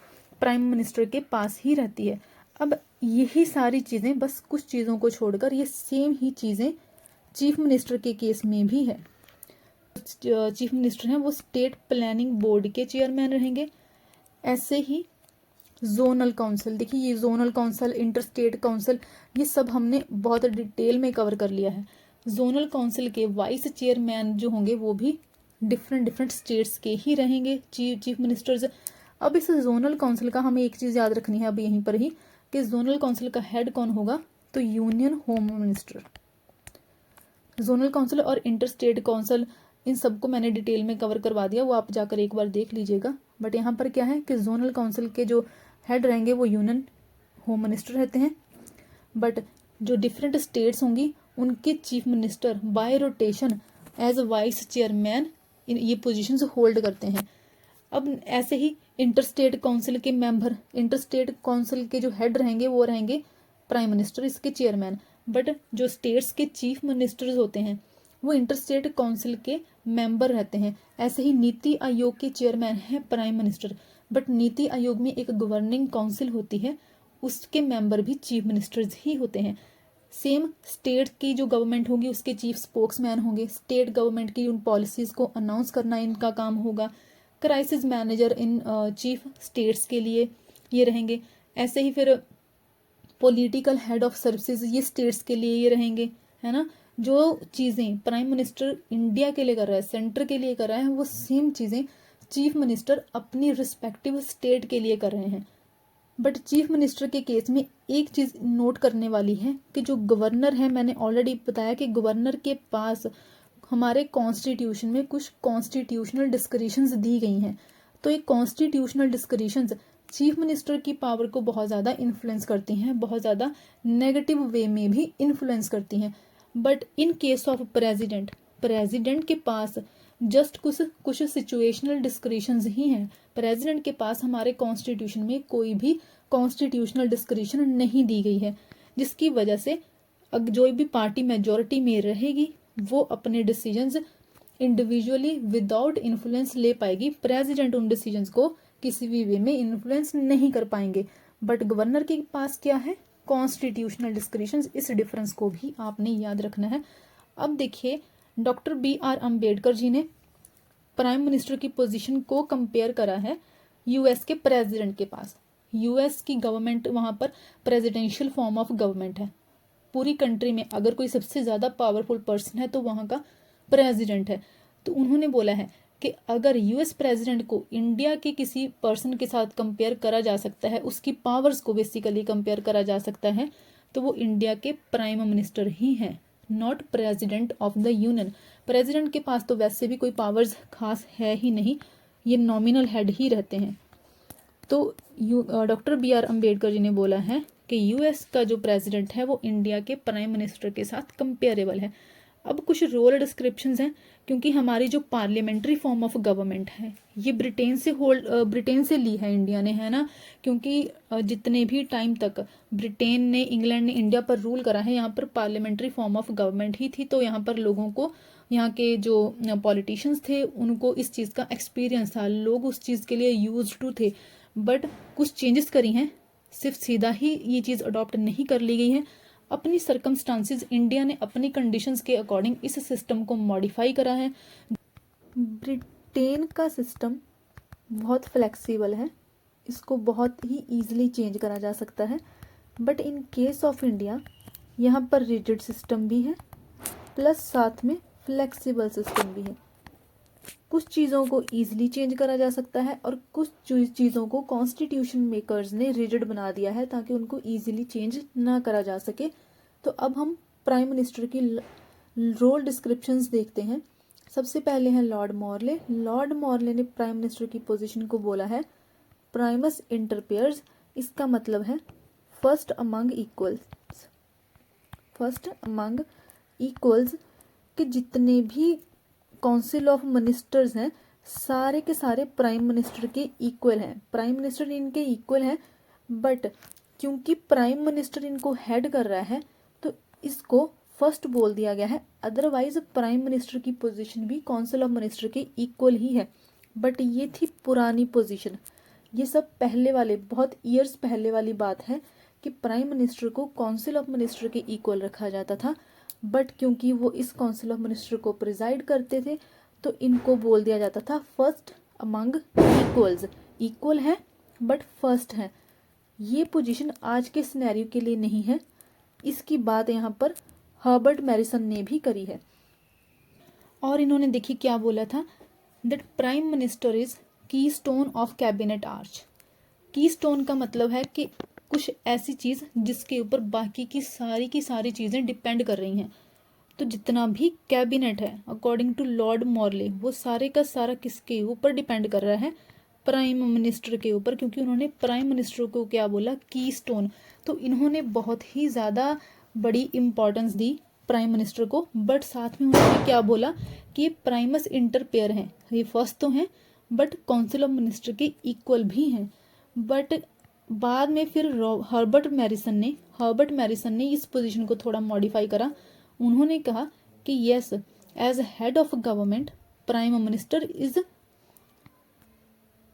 प्राइम मिनिस्टर के पास ही रहती है। अब यही सारी चीज़ें, बस कुछ चीज़ों को छोड़कर ये सेम ही चीज़ें चीफ मिनिस्टर के केस में भी है। चीफ मिनिस्टर हैं वो स्टेट प्लानिंग बोर्ड के चेयरमैन रहेंगे। ऐसे ही जोनल काउंसिल, देखिए ये zonal council, inter state council, ये सब हमने बहुत डिटेल में कवर कर लिया है। जोनल काउंसिल के वाइस चेयरमैन जो होंगे वो भी डिफरेंट डिफरेंट स्टेट्स के ही रहेंगे, चीफ मिनिस्टर्स। अब इस जोनल काउंसिल का हमें एक चीज़ याद रखनी है अब यहीं पर ही, कि जोनल काउंसिल का हेड कौन होगा, तो union home minister. Zonal council और इंटर स्टेट काउंसिल इन सबको मैंने डिटेल में कवर करवा दिया, वो आप जाकर एक बार देख लीजिएगा। बट यहाँ पर क्या है कि जोनल काउंसिल के जो हेड रहेंगे वो यूनियन होम मिनिस्टर रहते हैं, बट जो डिफरेंट स्टेट्स होंगी उनके chief minister by rotation as vice chairman ये पोजीशंस होल्ड करते हैं। अब ऐसे ही इंटर स्टेट काउंसिल के मेंबर, इंटर स्टेट काउंसिल के जो हेड रहेंगे वो रहेंगे प्राइम मिनिस्टर, इसके चेयरमैन, बट जो स्टेट्स के चीफ मिनिस्टर्स होते हैं वो इंटर स्टेट काउंसिल के मेंबर रहते हैं। ऐसे ही नीति आयोग के चेयरमैन है prime minister, but NITI Aayog में एक गवर्निंग काउंसिल होती है, उसके मेंबर भी चीफ मिनिस्टर्स ही होते हैं। सेम स्टेट की जो गवर्नमेंट होगी उसके चीफ स्पोक्समैन होंगे, स्टेट गवर्नमेंट की उन पॉलिसीज को अनाउंस करना इनका काम होगा। Crisis manager in chief states के लिए ये रहेंगे। ऐसे ही फिर पॉलिटिकल हेड ऑफ सर्विसेज ये स्टेट्स के लिए ये रहेंगे, है ना। जो चीज़ें प्राइम मिनिस्टर इंडिया के लिए कर रहा है, सेंटर के लिए कर रहा है, वो सेम चीज़ें चीफ मिनिस्टर अपनी रिस्पेक्टिव स्टेट के लिए कर रहे हैं। बट चीफ मिनिस्टर के केस में एक चीज़ नोट करने वाली है कि जो गवर्नर है, मैंने ऑलरेडी बताया कि गवर्नर के पास हमारे कॉन्स्टिट्यूशन में कुछ कॉन्स्टिट्यूशनल डिस्क्रिशंस दी गई हैं। तो ये कॉन्स्टिट्यूशनल डिस्क्रिशंस चीफ मिनिस्टर की पावर को बहुत ज़्यादा इन्फ्लुएंस करती हैं, बहुत ज़्यादा नेगेटिव वे में भी इन्फ्लुएंस करती हैं। But in case of president, president के पास जस्ट कुछ सिचुएशनल डिस्क्रिशंस ही हैं। प्रेसिडेंट के पास हमारे कॉन्स्टिट्यूशन में कोई भी कॉन्स्टिट्यूशनल डिस्क्रिशन नहीं दी गई है, जिसकी वजह से जो भी पार्टी मेजॉरिटी में रहेगी वो अपने डिसीजंस इंडिविजुअली विदाउट इन्फ्लुएंस ले पाएगी। प्रेसिडेंट उन डिसीजंस को किसी भी वे में इन्फ्लुएंस नहीं कर पाएंगे। बट गवर्नर के पास क्या है? कॉन्स्टिट्यूशनल डिस्क्रिशंस। इस डिफरेंस को भी आपने याद रखना है। अब देखिए, डॉक्टर BR अम्बेडकर जी ने प्राइम मिनिस्टर की पोजीशन को कंपेयर करा है यूएस के प्रेसिडेंट के पास। यूएस की गवर्नमेंट वहां पर प्रेसिडेंशियल फॉर्म ऑफ गवर्नमेंट है। पूरी कंट्री में अगर कोई सबसे ज्यादा पावरफुल पर्सन है तो वहां का प्रेसिडेंट है। तो उन्होंने बोला है कि अगर यूएस प्रेसिडेंट को इंडिया के किसी पर्सन के साथ कंपेयर करा जा सकता है, उसकी पावर्स को बेसिकली कंपेयर करा जा सकता है, तो वो इंडिया के प्राइम मिनिस्टर ही हैं, not president of the union. President के पास तो वैसे भी कोई पावर्स खास है ही नहीं, ये नॉमिनल हेड ही रहते हैं। तो डॉक्टर BR अम्बेडकर जी ने बोला है कि यूएस का जो प्रेसिडेंट है वो इंडिया के प्राइम मिनिस्टर के साथ कंपेरेबल है। अब कुछ रोल डिस्क्रिप्शंस हैं, क्योंकि हमारी जो पार्लियामेंट्री फॉर्म ऑफ गवर्नमेंट है ये ब्रिटेन से ली है इंडिया ने, है ना। क्योंकि जितने भी टाइम तक ब्रिटेन ने, इंग्लैंड ने इंडिया पर रूल करा है, यहाँ पर पार्लियामेंट्री फॉर्म ऑफ गवर्नमेंट ही थी। तो यहाँ पर लोगों को, यहाँ के जो पॉलिटिशियंस थे उनको इस चीज़ का एक्सपीरियंस था, लोग उस चीज़ के लिए यूज्ड टू थे। बट कुछ चेंजेस करी हैं, सिर्फ सीधा ही ये चीज़ अडॉप्ट नहीं कर ली गई है। अपनी सर्कमस्टांसिस, इंडिया ने अपनी कंडीशंस के अकॉर्डिंग इस सिस्टम को मॉडिफाई करा है। ब्रिटेन का सिस्टम बहुत फ्लेक्सिबल है, इसको बहुत ही ईजिली चेंज करा जा सकता है। But in case of India यहाँ पर रिजिड सिस्टम भी है प्लस साथ में फ्लेक्सिबल सिस्टम भी है। कुछ चीज़ों को ईजिली चेंज करा जा सकता है और कुछ चीज़ों को कॉन्स्टिट्यूशन मेकर्स ने रिजिड बना दिया है ताकि उनको ईजिली चेंज ना करा जा सके। तो अब हम प्राइम मिनिस्टर की रोल डिस्क्रिप्शंस देखते हैं। सबसे पहले है लॉर्ड मॉर्ले। लॉर्ड मॉर्ले ने प्राइम मिनिस्टर की पोजीशन को बोला है प्राइमस इंटर पेयर्स। इसका मतलब है first among equals. First among equals के जितने भी काउंसिल ऑफ मिनिस्टर्स हैं सारे के सारे प्राइम मिनिस्टर के इक्वल हैं। प्राइम मिनिस्टर इनके इक्वल हैं, बट क्योंकि प्राइम मिनिस्टर इनको हेड कर रहा है तो इसको फर्स्ट बोल दिया गया है। अदरवाइज प्राइम मिनिस्टर की पोजीशन भी काउंसिल ऑफ मिनिस्टर के इक्वल ही है। बट ये थी पुरानी पोजीशन, ये सब पहले वाले, बहुत ईयर्स पहले वाली बात है कि प्राइम मिनिस्टर को काउंसिल ऑफ मिनिस्टर के इक्वल रखा जाता था। बट क्योंकि वो इस काउंसिल ऑफ मिनिस्टर को प्रिजाइड करते थे तो इनको बोल दिया जाता था फर्स्ट अमंग इक्वल्स। इक्वल है बट फर्स्ट है। ये पोजीशन आज के सिनेरियो के लिए नहीं है। इसकी बात यहाँ पर हर्बर्ट मैरिसन ने भी करी है। और इन्होंने देखिए क्या बोला था, दैट प्राइम मिनिस्टर इज की स्टोन ऑफ कैबिनेट आर्च। की स्टोन का मतलब है कि कुछ ऐसी चीज़ जिसके ऊपर बाकी की सारी चीज़ें डिपेंड कर रही हैं। तो जितना भी कैबिनेट है अकॉर्डिंग टू लॉर्ड मॉर्ले वो सारे का सारा किसके ऊपर डिपेंड कर रहा है? प्राइम मिनिस्टर के ऊपर, क्योंकि उन्होंने प्राइम मिनिस्टर को क्या बोला? की स्टोन। तो इन्होंने बहुत ही ज़्यादा बड़ी इंपॉर्टेंस दी प्राइम मिनिस्टर को। बट साथ में उन्होंने क्या बोला कि ये प्राइमस इंटर पेयर हैं, ये फर्स्ट तो हैं बट काउंसिल ऑफ मिनिस्टर के इक्वल भी हैं। बट बाद में फिर हर्बर्ट मैरिसन ने इस पोजीशन को थोड़ा मॉडिफाई करा। उन्होंने कहा कि yes, as head of government prime minister is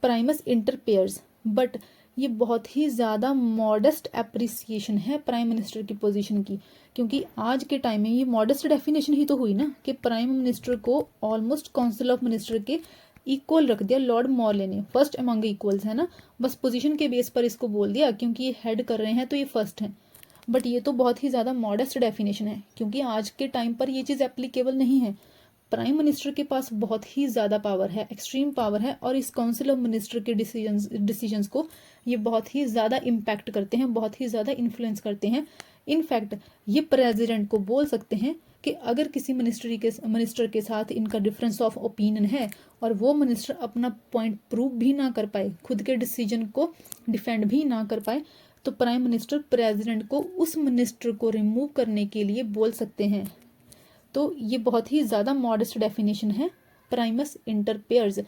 primus inter pares. But ये बहुत ही ज़्यादा मॉडेस्ट एप्रिसिएशन है प्राइम मिनिस्टर की पोजीशन की, क्योंकि आज के टाइम में ये मॉडेस्ट डेफिनेशन ही तो हुई ना कि प्राइम मिनिस्टर को ऑलमोस्ट काउंसिल ऑफ मिनिस्टर के इक्वल रख दिया लॉर्ड मॉर्ले ने। फर्स्ट अमंग इक्वल्स है ना, बस पोजीशन के बेस पर इसको बोल दिया क्योंकि ये हेड कर रहे हैं तो ये फर्स्ट हैं। बट ये तो बहुत ही ज़्यादा मॉडेस्ट डेफिनेशन है, क्योंकि आज के टाइम पर ये चीज़ एप्लीकेबल नहीं है। प्राइम मिनिस्टर के पास बहुत ही ज़्यादा पावर है, एक्सट्रीम पावर है, और इस काउंसिल ऑफ मिनिस्टर के डिसीजंस को ये बहुत ही ज़्यादा इम्पैक्ट करते हैं, बहुत ही ज़्यादा इन्फ्लुएंस करते हैं। इनफैक्ट ये प्रेसिडेंट को बोल सकते हैं कि अगर किसी मिनिस्टर के साथ इनका डिफरेंस ऑफ ओपिनियन है और वो मिनिस्टर अपना पॉइंट प्रूव भी ना कर पाए, खुद के डिसीजन को डिफेंड भी ना कर पाए, तो प्राइम मिनिस्टर प्रेसिडेंट को उस मिनिस्टर को रिमूव करने के लिए बोल सकते हैं। तो ये बहुत ही ज़्यादा मॉडेस्ट डेफिनेशन है प्राइमस इंटर पेयर्स।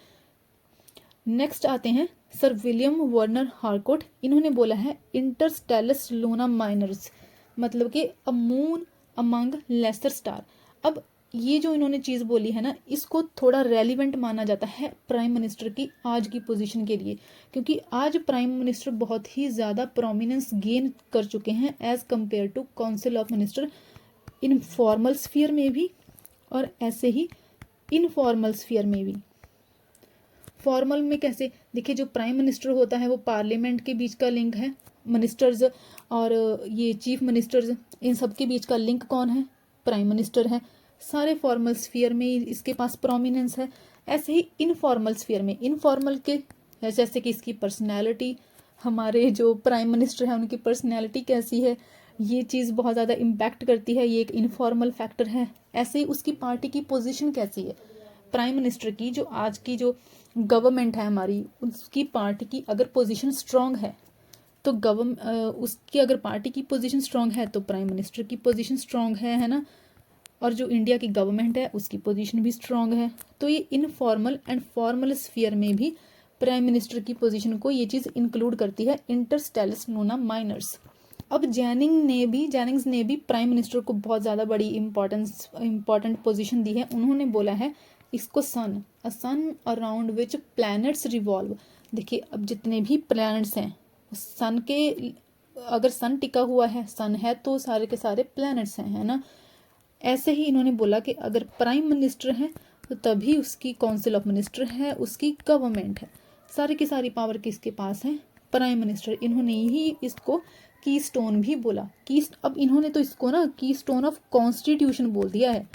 नेक्स्ट आते हैं सर विलियम वर्नर हार्कोट। इन्होंने बोला है इंटरस्टेलस लूना माइनर्स, मतलब कि a moon among lesser star. अब ये जो इन्होंने चीज़ बोली है ना, इसको थोड़ा रेलिवेंट माना जाता है प्राइम मिनिस्टर की आज की पोजीशन के लिए, क्योंकि आज प्राइम मिनिस्टर बहुत ही ज़्यादा प्रोमिनेंस गेन कर चुके हैं as compare to council of minister, in formal sphere में भी और ऐसे ही इनफॉर्मल स्फीयर में भी। फॉर्मल में कैसे, देखिए जो प्राइम मिनिस्टर होता है वो पार्लियामेंट के बीच का लिंक है, मिनिस्टर्स और ये चीफ मिनिस्टर्स, इन सब के बीच का लिंक कौन है, प्राइम मिनिस्टर है। सारे फॉर्मल स्फीयर में इसके पास प्रोमिनेंस है। ऐसे ही इनफॉर्मल स्फीयर में, इनफॉर्मल के जैसे कि इसकी पर्सनैलिटी, हमारे जो प्राइम मिनिस्टर है उनकी पर्सनैलिटी कैसी है, ये चीज़ बहुत ज़्यादा इम्पैक्ट करती है, ये एक इनफॉर्मल फैक्टर है। ऐसे ही उसकी पार्टी की पोजीशन कैसी है, प्राइम मिनिस्टर की जो आज की जो गवर्नमेंट है हमारी, उसकी पार्टी की अगर पोजीशन स्ट्रांग है तो उसकी अगर पार्टी की पोजीशन स्ट्रांग है तो प्राइम मिनिस्टर की पोजीशन स्ट्रांग है ना। और जो इंडिया की गवर्नमेंट है उसकी पोजीशन भी स्ट्रांग है। तो ये इनफॉर्मल एंड फॉर्मल स्फीयर में भी प्राइम मिनिस्टर की पोजीशन को ये चीज़ इंक्लूड करती है, इंटरस्टेलस लूना माइनर्स। अब जेनिंग्स ने भी प्राइम मिनिस्टर को बहुत ज़्यादा बड़ी इंपॉर्टेंट पोजीशन दी है। उन्होंने बोला है इसको अ सन अराउंड विच प्लैनेट्स रिवॉल्व। देखिए अब जितने भी प्लैनेट्स हैं सन के, अगर सन टिका हुआ है, सन है तो सारे के सारे प्लैनेट्स हैं, है ना। ऐसे ही इन्होंने बोला कि अगर प्राइम मिनिस्टर है तो तभी उसकी काउंसिल ऑफ मिनिस्टर है, उसकी गवर्नमेंट है। सारी की सारी पावर किसके पास है, प्राइम मिनिस्टर। इन्होंने ही इसको की स्टोन भी बोला। अब इन्होंने तो इसको ना की स्टोन ऑफ कॉन्स्टिट्यूशन बोल दिया है।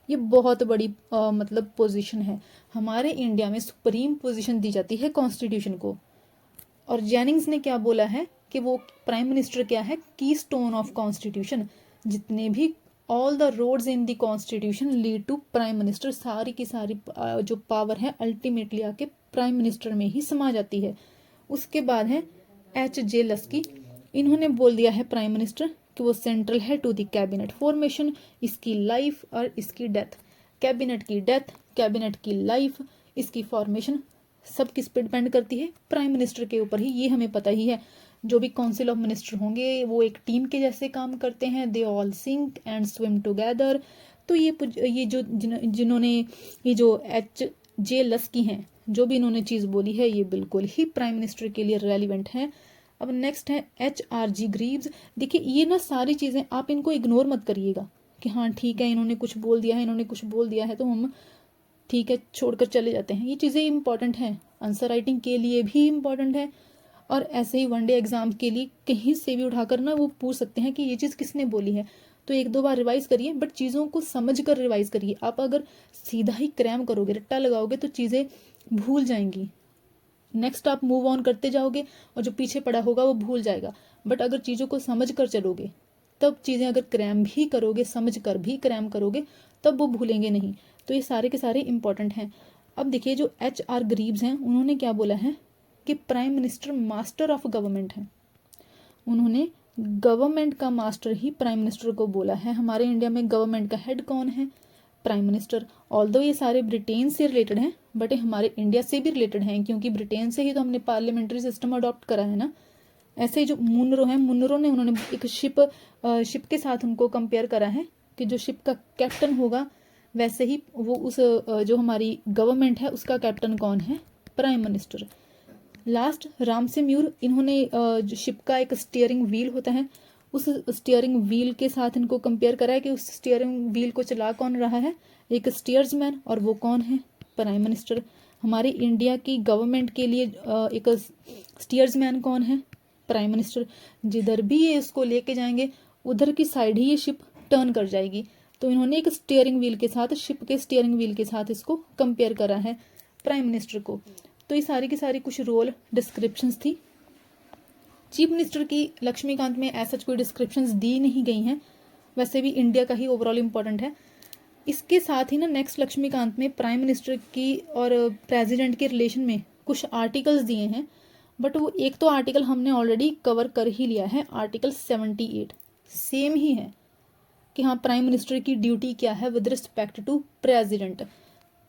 ये बहुत बड़ी मतलब पोजीशन है। हमारे इंडिया में सुप्रीम पोजीशन दी जाती है कॉन्स्टिट्यूशन को। और जेनिंग्स ने क्या बोला है कि वो प्राइम मिनिस्टर क्या है, की स्टोन ऑफ कॉन्स्टिट्यूशन। जितने भी all the roads in the constitution lead to prime minister. सारी की सारी जो पावर है अल्टीमेटली आके प्राइम मिनिस्टर में ही समा जाती है। उसके बाद है H.J. लस्की। इन्होंने बोल दिया है प्राइम मिनिस्टर कि वो सेंट्रल है टू द कैबिनेट फॉर्मेशन, इसकी लाइफ और इसकी डेथ। कैबिनेट की डेथ, कैबिनेट की लाइफ, इसकी फॉर्मेशन सब किस पे डिपेंड करती है, प्राइम मिनिस्टर के ऊपर ही। ये हमें पता ही है। जो भी काउंसिल ऑफ मिनिस्टर होंगे वो एक टीम के जैसे काम करते हैं, they all sink and swim together. तो ये जो जिन्होंने ये जो H.J. लस्की हैं, जो भी इन्होंने चीज़ बोली है ये बिल्कुल ही प्राइम मिनिस्टर के लिए रेलिवेंट है। अब नेक्स्ट है H.R.G. ग्रीव्स। देखिए ये ना सारी चीज़ें आप इनको इग्नोर मत करिएगा कि हाँ ठीक है इन्होंने कुछ बोल दिया है, इन्होंने कुछ बोल दिया है तो हम ठीक है छोड़कर चले जाते हैं। ये चीज़ें इंपॉर्टेंट हैं, आंसर राइटिंग के लिए भी इम्पॉर्टेंट है और ऐसे ही वनडे एग्जाम के लिए कहीं से भी उठाकर ना वो पूछ सकते हैं कि ये चीज़ किसने बोली है। तो एक दो बार रिवाइज करिए, बट चीज़ों को समझ कर रिवाइज करिए। आप अगर सीधा ही क्रैम करोगे, रट्टा लगाओगे तो चीज़ें भूल जाएंगी। नेक्स्ट आप मूव ऑन करते जाओगे और जो पीछे पड़ा होगा वो भूल जाएगा। बट अगर चीज़ों को समझ कर चलोगे तब चीज़ें, अगर क्रैम भी करोगे, समझ कर भी क्रैम करोगे तब वो भूलेंगे नहीं। तो ये सारे के सारे इंपॉर्टेंट हैं। अब देखिए जो H.R. ग्रीव्स हैं उन्होंने क्या बोला है कि prime minister master of government है। उन्होंने गवर्नमेंट का मास्टर ही प्राइम मिनिस्टर को बोला है। हमारे इंडिया में गवर्नमेंट का हेड कौन है, प्राइम मिनिस्टर। ऑल्दो ये सारे ब्रिटेन से रिलेटेड हैं बट ये हमारे इंडिया से भी रिलेटेड हैं, क्योंकि ब्रिटेन से ही तो हमने पार्लियामेंट्री सिस्टम अडॉप्ट करा है ना। ऐसे ही जो मुनरो हैं, मुनरो ने उन्होंने एक शिप के साथ उनको कंपेयर करा है कि जो शिप का कैप्टन होगा वैसे ही वो उस जो हमारी गवर्नमेंट है उसका कैप्टन कौन है, प्राइम मिनिस्टर। लास्ट राम से म्यूर, इन्होंने जो शिप का एक स्टीयरिंग व्हील होता है उस स्टीयरिंग व्हील के साथ इनको कंपेयर करा है कि उस स्टीयरिंग व्हील को चला कौन रहा है, एक स्टीयर्समैन, और वो कौन है, प्राइम मिनिस्टर। हमारी इंडिया की गवर्नमेंट के लिए एक स्टीयर्समैन कौन है, प्राइम मिनिस्टर। जिधर भी ये इसको लेके जाएंगे उधर की साइड ही ये शिप टर्न कर जाएगी। तो इन्होंने एक स्टीयरिंग व्हील के साथ, शिप के स्टीयरिंग व्हील के साथ इसको कंपेयर करा है प्राइम मिनिस्टर को। तो ये सारी की सारी कुछ रोल डिस्क्रिप्शंस थी। चीफ मिनिस्टर की लक्ष्मीकांत में ऐसा कोई डिस्क्रिप्शंस दी नहीं गई हैं, वैसे भी इंडिया का ही ओवरऑल इंपॉर्टेंट है। इसके साथ ही ना नेक्स्ट लक्ष्मीकांत में प्राइम मिनिस्टर की और प्रेसिडेंट के रिलेशन में कुछ आर्टिकल्स दिए हैं, बट वो एक तो आर्टिकल हमने ऑलरेडी कवर कर ही लिया है, आर्टिकल 78 सेम ही है कि हाँ प्राइम मिनिस्टर की ड्यूटी क्या है विद रिस्पेक्ट टू प्रेसिडेंट।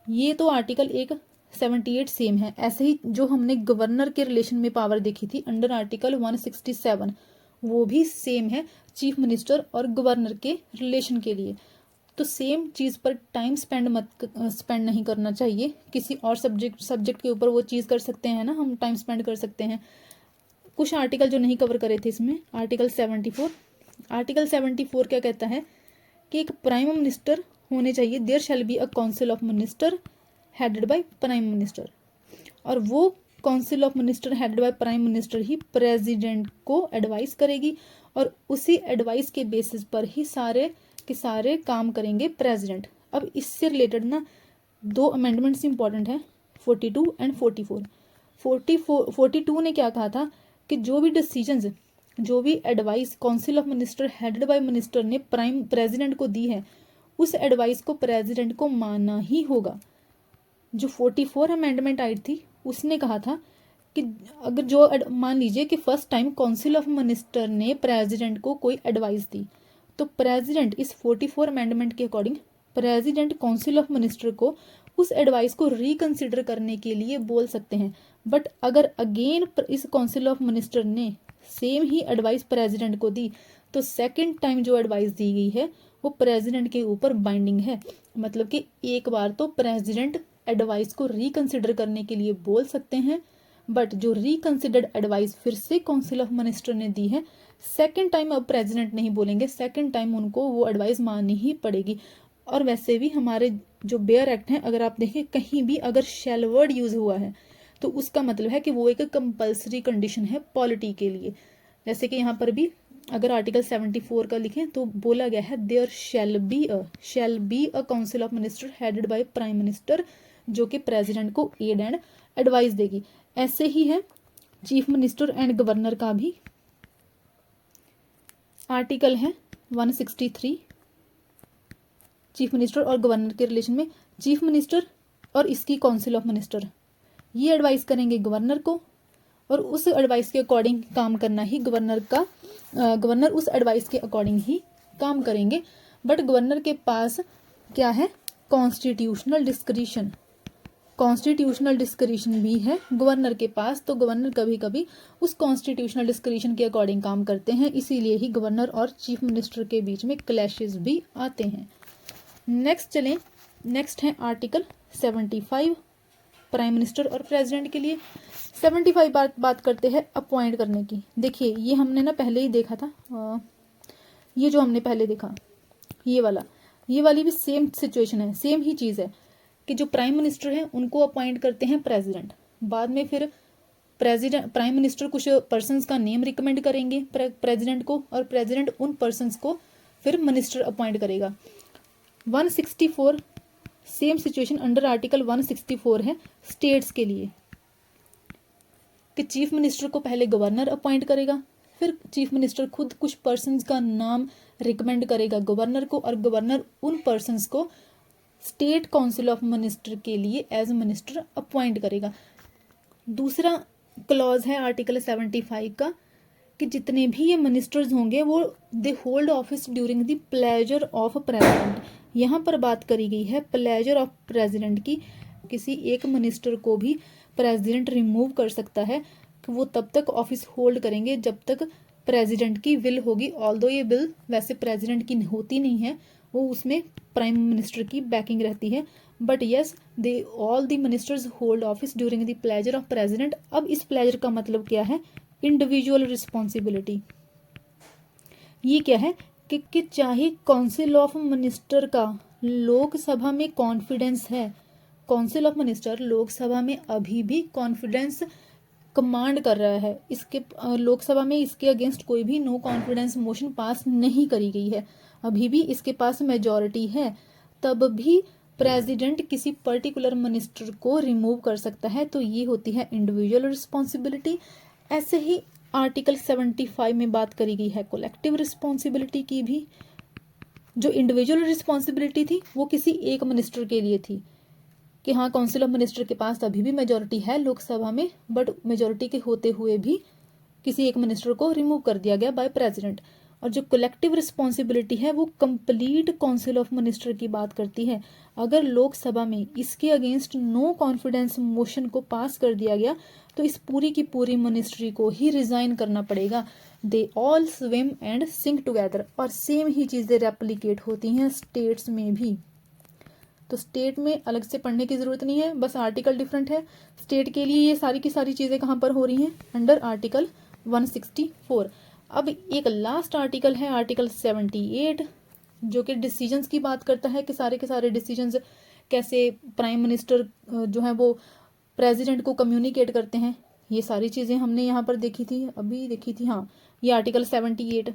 ये तो आर्टिकल एक 78 सेम है। ऐसे ही जो हमने गवर्नर के रिलेशन में पावर देखी थी अंडर आर्टिकल 167, वो भी सेम है चीफ मिनिस्टर और गवर्नर के रिलेशन के लिए। तो सेम चीज़ पर टाइम स्पेंड नहीं करना चाहिए। किसी और सब्जेक्ट के ऊपर वो चीज़ कर सकते हैं ना, हम टाइम स्पेंड कर सकते हैं। कुछ आर्टिकल जो नहीं कवर करे थे इसमें, आर्टिकल 74 क्या कहता है कि एक प्राइम मिनिस्टर होने चाहिए, there shall be a council of minister headed by prime minister, और वो council of minister headed by prime minister ही प्रेसिडेंट को एडवाइस करेगी, और उसी एडवाइस के बेसिस पर ही सारे के सारे काम करेंगे प्रेसिडेंट। अब इससे रिलेटेड ना 2 अमेंडमेंट्स इंपॉर्टेंट हैं, 42 एंड 44। 42 ने क्या कहा था कि जो भी डिसीजंस, जो भी advice council of minister headed bye minister ने प्रेसिडेंट को दी है, उस एडवाइस को प्रेसिडेंट को मानना ही होगा। जो 44 अमेंडमेंट आई थी उसने कहा था कि अगर जो मान लीजिए कि first time council of minister ने प्रेसिडेंट को कोई एडवाइस दी, तो प्रेसिडेंट इस 44 अमेंडमेंट के according president council of minister को उस एडवाइस को रिकंसिडर करने के लिए बोल सकते हैं। बट अगर अगेन इस काउंसिल ऑफ मिनिस्टर ने सेम ही एडवाइस प्रेसिडेंट को दी, तो सेकंड टाइम जो एडवाइस दी गई है वो प्रेसिडेंट के ऊपर बाइंडिंग है। मतलब कि एक बार तो प्रेसिडेंट एडवाइस को रिकंसिडर करने के लिए बोल सकते हैं, बट जो रिकंसिडर्ड एडवाइस फिर से काउंसिल ऑफ मिनिस्टर ने दी है, सेकंड टाइम अब प्रेसिडेंट नहीं बोलेंगे, सेकंड टाइम उनको वो एडवाइस माननी ही पड़ेगी। और वैसे भी हमारे जो बेयर एक्ट हैं, अगर आप देखें कहीं भी अगर शैल वर्ड यूज हुआ है तो उसका मतलब है कि वो एक कंपल्सरी कंडीशन है पॉलिटी के लिए। जैसे कि यहाँ पर भी अगर आर्टिकल 74 का लिखें तो बोला गया है there shall be a council of minister headed by prime minister, जो कि प्रेसिडेंट को एड एंड एडवाइस देगी। ऐसे ही है चीफ मिनिस्टर एंड गवर्नर का भी आर्टिकल है 163, चीफ मिनिस्टर और गवर्नर के रिलेशन में। चीफ मिनिस्टर और इसकी काउंसिल ऑफ मिनिस्टर ये एडवाइस करेंगे गवर्नर को, और उस एडवाइस के अकॉर्डिंग काम करना ही गवर्नर उस एडवाइस के अकॉर्डिंग ही काम करेंगे। बट गवर्नर के पास क्या है, कॉन्स्टिट्यूशनल डिस्क्रिशन भी है गवर्नर के पास। तो गवर्नर कभी कभी उस कॉन्स्टिट्यूशनल डिस्क्रिशन के अकॉर्डिंग काम करते हैं, इसीलिए ही गवर्नर और चीफ मिनिस्टर के बीच में क्लैशेस भी आते हैं। नेक्स्ट है आर्टिकल 75 प्राइम मिनिस्टर और प्रेसिडेंट के लिए। 75 बात करते हैं अपॉइंट करने की। देखिए ये हमने ना पहले ही देखा था, ये जो हमने पहले देखा ये वाली भी सेम सिचुएशन है, सेम ही चीज़ है कि जो प्राइम मिनिस्टर है उनको अपॉइंट करते हैं प्रेसिडेंट। बाद में फिर प्राइम मिनिस्टर कुछ पर्सन्स का नेम रिकमेंड करेंगे प्रेसिडेंट को, और प्रेसिडेंट उन पर्सन्स को फिर मिनिस्टर अपॉइंट करेगा। 164 सेम सिचुएशन अंडर आर्टिकल 164 है स्टेट्स के लिए, कि चीफ मिनिस्टर को पहले गवर्नर अपॉइंट करेगा, फिर चीफ मिनिस्टर खुद कुछ पर्सन्स का नाम रिकमेंड करेगा गवर्नर को, और गवर्नर उन पर्सन्स को स्टेट काउंसिल ऑफ मिनिस्टर के लिए एज मिनिस्टर अपॉइंट करेगा। दूसरा क्लॉज है आर्टिकल 75 का कि जितने भी ये मिनिस्टर्स होंगे वो they hold office during the pleasure of president. यहाँ पर बात करी गई है प्लेजर ऑफ प्रेसिडेंट की। किसी एक मिनिस्टर को भी प्रेसिडेंट रिमूव कर सकता है कि वो तब तक ऑफिस होल्ड करेंगे जब तक प्रेसिडेंट की विल होगी। ऑल्दो ये बिल वैसे प्रेसिडेंट की होती नहीं है, वो उसमें प्राइम मिनिस्टर की बैकिंग रहती है, but yes they all the ministers hold office during the pleasure of president. अब इस प्लेजर का मतलब क्या है, इंडिविजुअल रिस्पॉन्सिबिलिटी। ये क्या है कि चाहे काउंसिल ऑफ मिनिस्टर का लोकसभा में कॉन्फिडेंस है, काउंसिल ऑफ मिनिस्टर लोकसभा में अभी भी कॉन्फिडेंस कमांड कर रहा है, इसके लोकसभा में इसके अगेंस्ट कोई भी नो कॉन्फिडेंस मोशन पास नहीं करी गई है, अभी भी इसके पास मेजॉरिटी है, तब भी प्रेसिडेंट किसी पर्टिकुलर मिनिस्टर को रिमूव कर सकता है। तो ये होती है इंडिविजुअल रिस्पॉन्सिबिलिटी। ऐसे ही आर्टिकल 75 में बात करी गई है कलेक्टिव रिस्पॉन्सिबिलिटी की भी। जो इंडिविजुअल रिस्पॉन्सिबिलिटी थी वो किसी एक मिनिस्टर के लिए थी कि हाँ काउंसिल ऑफ मिनिस्टर के पास अभी भी मेजॉरिटी है लोकसभा में, बट मेजॉरिटी के होते हुए भी किसी एक मिनिस्टर को रिमूव कर दिया गया बाय प्रेसिडेंट। और जो कलेक्टिव रिस्पॉन्सिबिलिटी है वो कंप्लीट काउंसिल ऑफ मिनिस्टर की बात करती है। अगर लोकसभा में इसके अगेंस्ट नो कॉन्फिडेंस मोशन को पास कर दिया गया तो इस पूरी की पूरी मिनिस्ट्री को ही रिजाइन करना पड़ेगा। They all swim and sink together. और सेम ही चीज़ें रेप्लिकेट होती हैं स्टेट्स में भी। तो स्टेट में अलग से पढ़ने की ज़रूरत नहीं है, बस आर्टिकल डिफरेंट है। स्टेट के लिए ये सारी की सारी चीज़ें कहाँ पर हो रही हैं, अंडर आर्टिकल 164। अब एक लास्ट आर्टिकल है आर्टिकल 78, जो कि डिसीजंस की बात करता है कि सारे के सारे डिसीजंस कैसे प्राइम मिनिस्टर जो है वो प्रेसिडेंट को कम्युनिकेट करते हैं। ये सारी चीज़ें हमने यहाँ पर देखी थी, अभी देखी थी, हाँ, ये आर्टिकल 78।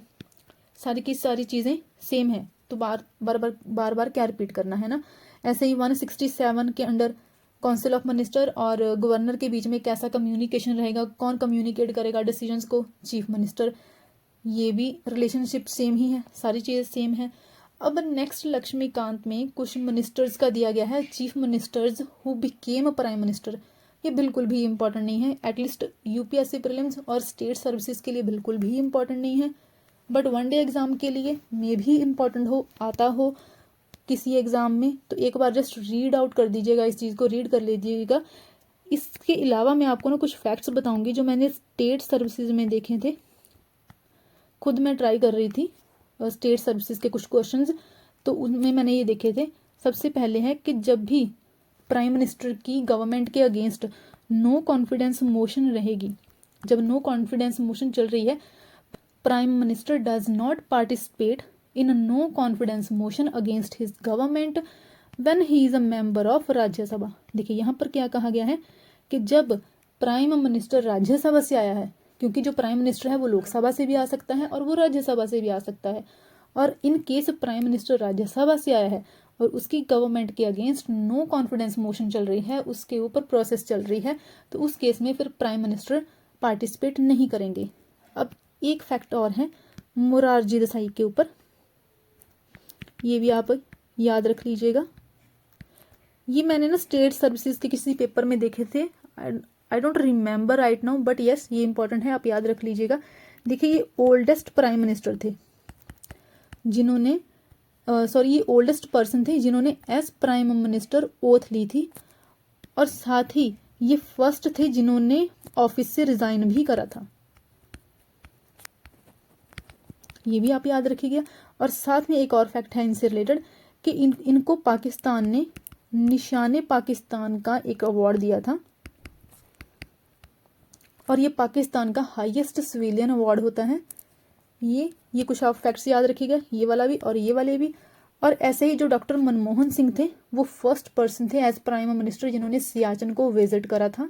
सारी की सारी चीज़ें सेम है, तो बार बार क्या रिपीट करना है ना। ऐसे ही 167 के अंडर काउंसिल ऑफ मिनिस्टर और गवर्नर के बीच में कैसा कम्युनिकेशन रहेगा, कौन कम्युनिकेट करेगा डिसीजंस को, चीफ मिनिस्टर। ये भी रिलेशनशिप सेम ही है, सारी चीज़ें सेम है। अब नेक्स्ट लक्ष्मीकांत में कुछ मिनिस्टर्स का दिया गया है, chief ministers who became prime minister. ये बिल्कुल भी इंपॉर्टेंट नहीं है, एटलीस्ट यूपीएससी प्रीलिम्स और स्टेट सर्विसेज के लिए बिल्कुल भी इंपॉर्टेंट नहीं है, बट वन डे एग्जाम के लिए मे भी इम्पॉर्टेंट हो, आता हो किसी एग्जाम में, तो एक बार जस्ट रीड आउट कर दीजिएगा, इस चीज़ को रीड कर लीजिएगा। इसके अलावा मैं आपको ना कुछ फैक्ट्स बताऊंगी जो मैंने स्टेट सर्विसेज में देखे थे, खुद मैं ट्राई कर रही थी स्टेट सर्विसेज के कुछ क्वेश्चंस, तो उनमें मैंने ये देखे थे। सबसे पहले है कि जब भी प्राइम मिनिस्टर की गवर्नमेंट के अगेंस्ट नो कॉन्फिडेंस मोशन रहेगी, जब नो कॉन्फिडेंस मोशन चल रही है, prime minister does not participate in no confidence motion against his government when he is a member of Rajya Sabha. देखिए यहाँ पर क्या कहा गया है कि जब प्राइम मिनिस्टर राज्यसभा से आया है, क्योंकि जो प्राइम मिनिस्टर है वो लोकसभा से भी आ सकता है और वो राज्यसभा से भी आ सकता है, और in case prime minister Rajya Sabha से आया है और उसकी गवर्नमेंट के अगेंस्ट नो कॉन्फिडेंस मोशन चल रही है, उसके ऊपर प्रोसेस चल रही है, तो उस केस में फिर प्राइम मिनिस्टर पार्टिसिपेट नहीं करेंगे। अब एक फैक्ट और है मोरारजी देसाई के ऊपर, ये भी आप याद रख लीजिएगा। ये मैंने ना स्टेट सर्विसेज के किसी पेपर में देखे थे, I don't remember right now, but yes ये इंपॉर्टेंट है, आप याद रख लीजिएगा। देखिए ये ओल्डेस्ट प्राइम मिनिस्टर थे जिन्होंने ये ओल्डेस्ट पर्सन थे जिन्होंने एज प्राइम मिनिस्टर ओथ ली थी, और साथ ही ये फर्स्ट थे जिन्होंने ऑफिस से रिजाइन भी करा था, ये भी आप याद रखिएगा। और साथ में एक और फैक्ट है इनसे रिलेटेड कि इनको पाकिस्तान ने निशाने पाकिस्तान का एक अवार्ड दिया था, और ये पाकिस्तान का हाईएस्ट सिविलियन अवार्ड होता है। ये कुछ आप फैक्ट्स याद रखिएगा, ये वाला भी और ये वाले भी। और ऐसे ही जो डॉक्टर मनमोहन सिंह थे वो फर्स्ट पर्सन थे एज प्राइम मिनिस्टर जिन्होंने सियाचिन को विजिट करा था।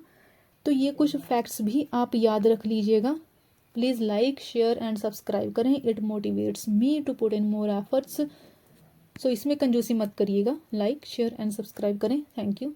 तो ये कुछ फैक्ट्स भी आप याद रख लीजिएगा। Please like share and subscribe करें, it motivates me to put in more efforts. So इसमें कंजूसी मत करिएगा, लाइक शेयर एंड सब्सक्राइब करें। Thank you.